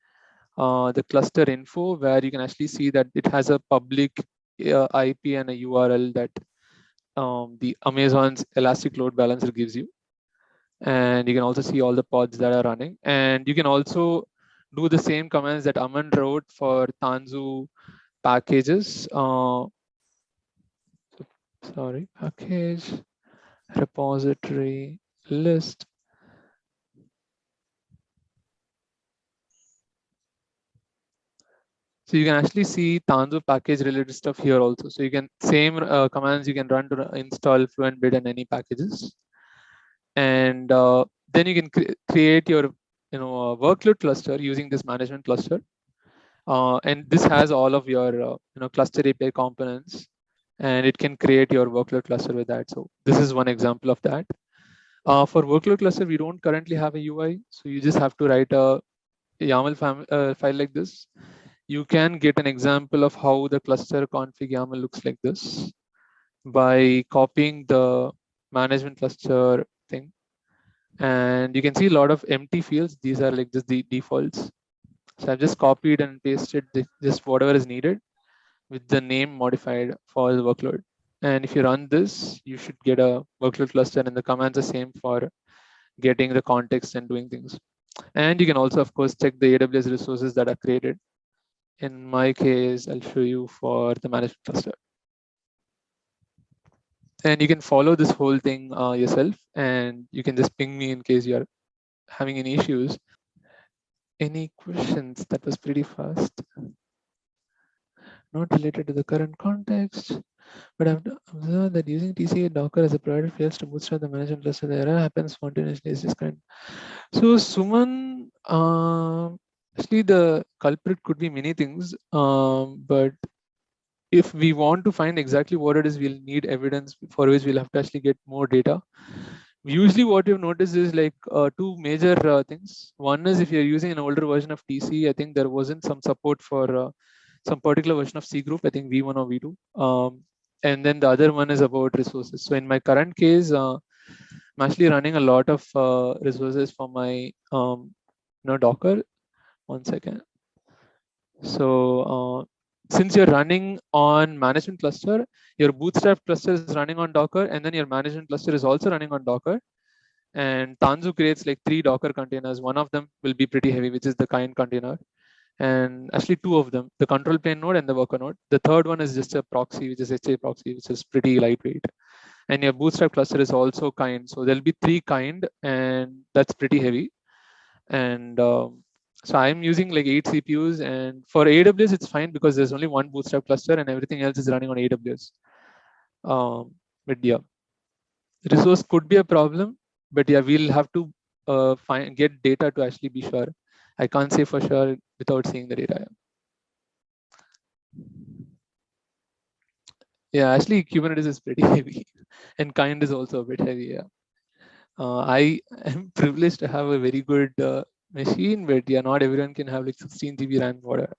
the cluster info, where you can actually see that it has a public IP and a URL that the Amazon's Elastic Load Balancer gives you. And you can also see all the pods that are running. And you can also do the same commands that Aman wrote for Tanzu packages. Sorry, package, repository, list. So you can actually see Tanzu package related stuff here also. So you can same commands you can run to install Fluent Bid and any packages. And then you can create your workload cluster using this management cluster. And this has all of your cluster API components, and it can create your workload cluster with that. So this is one example of that. For workload cluster, we don't currently have a UI, so you just have to write a YAML file like this. You can get an example of how the cluster config YAML looks like this by copying the management cluster thing. And you can see a lot of empty fields. These are like just the defaults. So I've just copied and pasted just whatever is needed with the name modified for the workload. And if you run this, you should get a workload cluster, and the commands are same for getting the context and doing things. And you can also, of course, check the AWS resources that are created. In my case, I'll show you for the management cluster. And you can follow this whole thing yourself, and you can just ping me in case you're having any issues. Any questions? That was pretty fast. Not related to the current context, but I've observed that using TCA Docker as a provider fails to bootstrap the management cluster. The error happens spontaneously. Is this kind? So Suman, actually the culprit could be many things, but if we want to find exactly what it is, we'll need evidence, for which we'll have to actually get more data. Usually what you've noticed is like two major things. One is if you're using an older version of TC, I think there wasn't some support for some particular version of C group, I think V1 or V2. And then the other one is about resources. So in my current case, I'm actually running a lot of resources for my Docker. One second. So since you're running on management cluster, your Bootstrap cluster is running on Docker, and then your management cluster is also running on Docker. And Tanzu creates like 3 Docker containers. One of them will be pretty heavy, which is the kind container. And actually 2 of them, the control plane node and the worker node. The third one is just a proxy, which is HA proxy, which is pretty lightweight. And your Bootstrap cluster is also kind. So there'll be 3 kind, and that's pretty heavy. And so I'm using like 8 CPUs, and for AWS, it's fine because there's only one Bootstrap cluster and everything else is running on AWS. But yeah, resource could be a problem, but yeah, we'll have to get data to actually be sure. I can't say for sure without seeing the data. Yeah, actually Kubernetes is pretty heavy, and kind is also a bit heavy. Yeah, I am privileged to have a very good machine, but yeah, not everyone can have like 16 GB RAM. Whatever,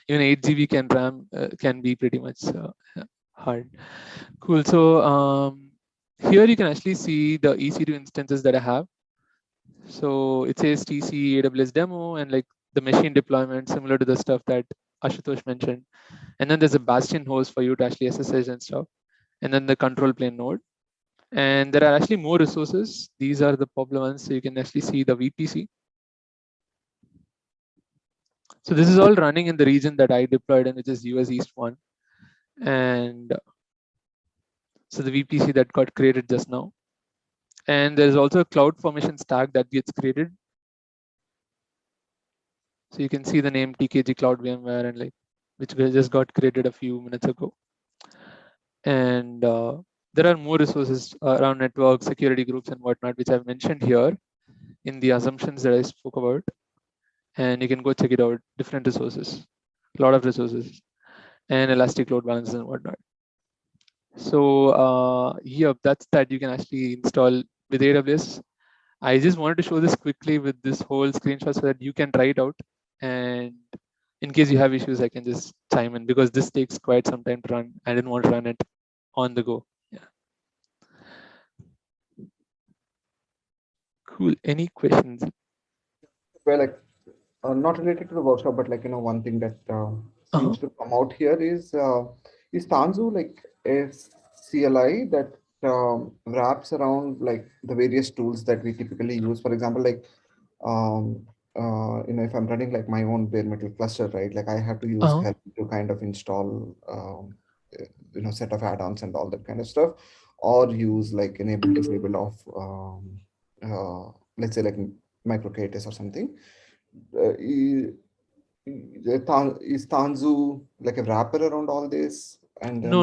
even 8 GB can RAM can be pretty much hard. Cool. So here you can actually see the EC2 instances that I have. So it says TC AWS demo and like the machine deployment similar to the stuff that Ashutosh mentioned. And then there's a Bastion host for you to actually SSH and stuff. And then the control plane node. And there are actually more resources. These are the popular ones. So you can actually see the VPC. So this is all running in the region that I deployed in, which is US East 1. And so the VPC that got created just now. And there's also a cloud formation stack that gets created. So you can see the name TKG Cloud VMware and like, which just got created a few minutes ago. And there are more resources around network security groups and whatnot, which I've mentioned here in the assumptions that I spoke about. And you can go check it out, different resources, a lot of resources, and elastic load balancers and whatnot. So yeah, that's that you can actually install with AWS. I just wanted to show this quickly with this whole screenshot so that you can try it out. And in case you have issues, I can just chime in because this takes quite some time to run. I didn't want to run it on the go. Yeah. Cool. Any questions? Well, like not related to the workshop, but like one thing that seems to come out here is Tanzu like a CLI that wraps around like the various tools that we typically use. For example, like if I'm running like my own bare metal cluster, right? Like I have to use help to kind of install set of add-ons and all that kind of stuff, or use like enable disable of let's say like micro-Kubernetes or something. Is Tanzu like a wrapper around all this? And then, no.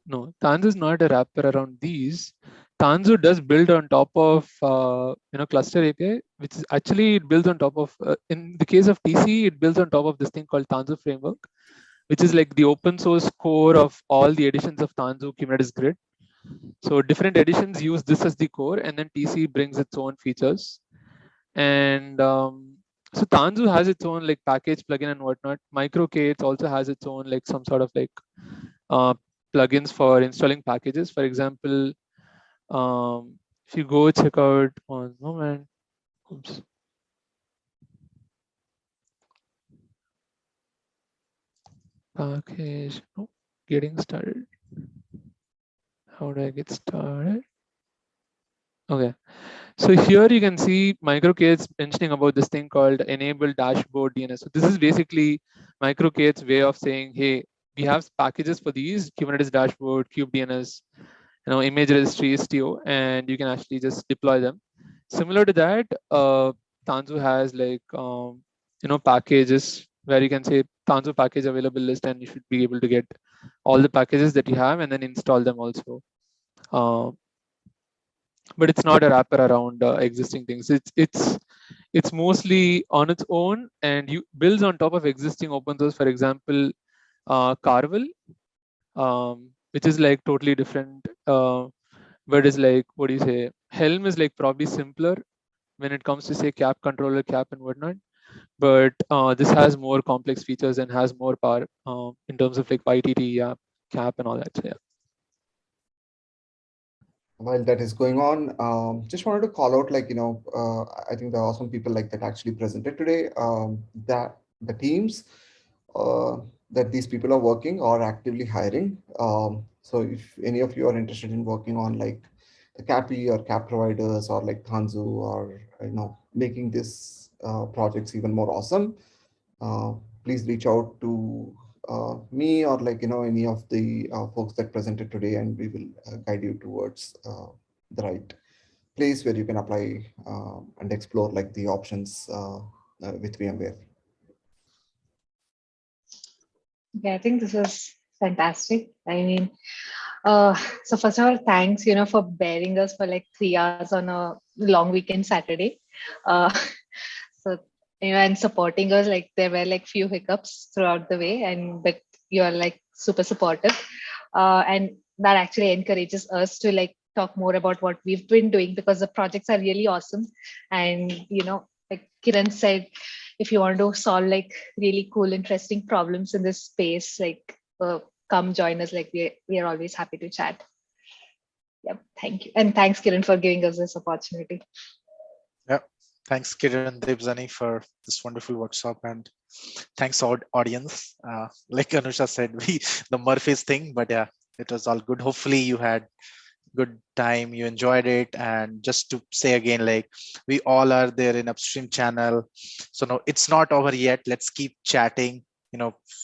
No, Tanzu is not a wrapper around these. Tanzu does build on top of cluster API, which is actually it builds on top of in the case of TC, it builds on top of this thing called Tanzu framework, which is like the open source core of all the editions of Tanzu Kubernetes Grid. So different editions use this as the core, and then TC brings its own features. And so Tanzu has its own like package plugin and whatnot. MicroK also has its own like some sort of like plugins for installing packages. For example, if you go check out one moment, oops. Package, no, getting started. How do I get started? Okay. So here you can see MicroK's mentioning about this thing called enable dashboard DNS. So this is basically MicroK's way of saying, hey, we have packages for these Kubernetes dashboard, kubedns, image registry, Istio, and you can actually just deploy them. Similar to that, Tanzu has like packages where you can say Tanzu package available list, and you should be able to get all the packages that you have and then install them also. But it's not a wrapper around existing things. It's mostly on its own and you builds on top of existing open source. For example, Carvel, which is like totally different. but it's like, what do you say? Helm is like probably simpler when it comes to say cap controller, cap and whatnot. But this has more complex features and has more power in terms of like YTT, cap and all that. So yeah. While that is going on, just wanted to call out, like, I think the awesome people like that actually presented today, that the teams that these people are working are actively hiring. So if any of you are interested in working on like the CAPI or CAP providers or like Tanzu, or making this projects even more awesome, please reach out to me or like any of the folks that presented today, and we will guide you towards the right place where you can apply and explore like the options with VMware. Okay, I think this is fantastic. I mean, so first of all, thanks, for bearing us for like 3 hours on a long weekend Saturday. So, and supporting us, like there were like few hiccups throughout the way, but you're like super supportive. And that actually encourages us to like talk more about what we've been doing, because the projects are really awesome. And, like Kiran said, if you want to solve like really cool, interesting problems in this space, like come join us. Like we are always happy to chat. Yeah, thank you. And thanks, Kiran, for giving us this opportunity. Yeah, thanks, Kiran Devzani, for this wonderful workshop, and thanks audience. Like Anusha said, the Murphy's thing, but yeah, it was all good. Hopefully you had good time, you enjoyed it. And just to say again, like we all are there in upstream channel, so no, it's not over yet. Let's keep chatting.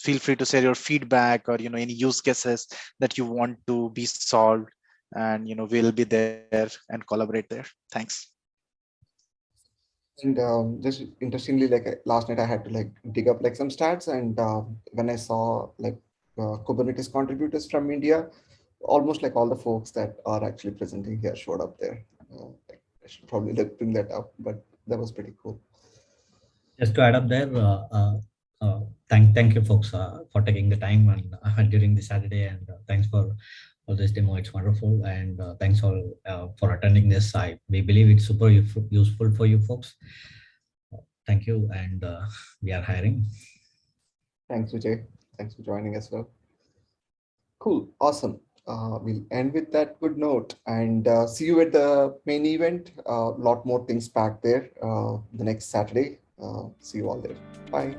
Feel free to share your feedback or any use cases that you want to be solved, and we'll be there and collaborate there. Thanks. And just interestingly, like last night I had to like dig up like some stats, and when I saw like Kubernetes contributors from India, almost like all the folks that are actually presenting here showed up there. I should probably bring that up, but that was pretty cool. Just to add up there, thank you folks for taking the time and during the Saturday, and thanks for this demo. It's wonderful, and thanks all for attending this. We believe it's super useful for you folks. Thank you, and we are hiring. Thanks, Vijay. Thanks for joining as well. Cool, awesome. We'll end with that good note, and see you at the main event. A lot more things back there the next Saturday. See you all there. Bye.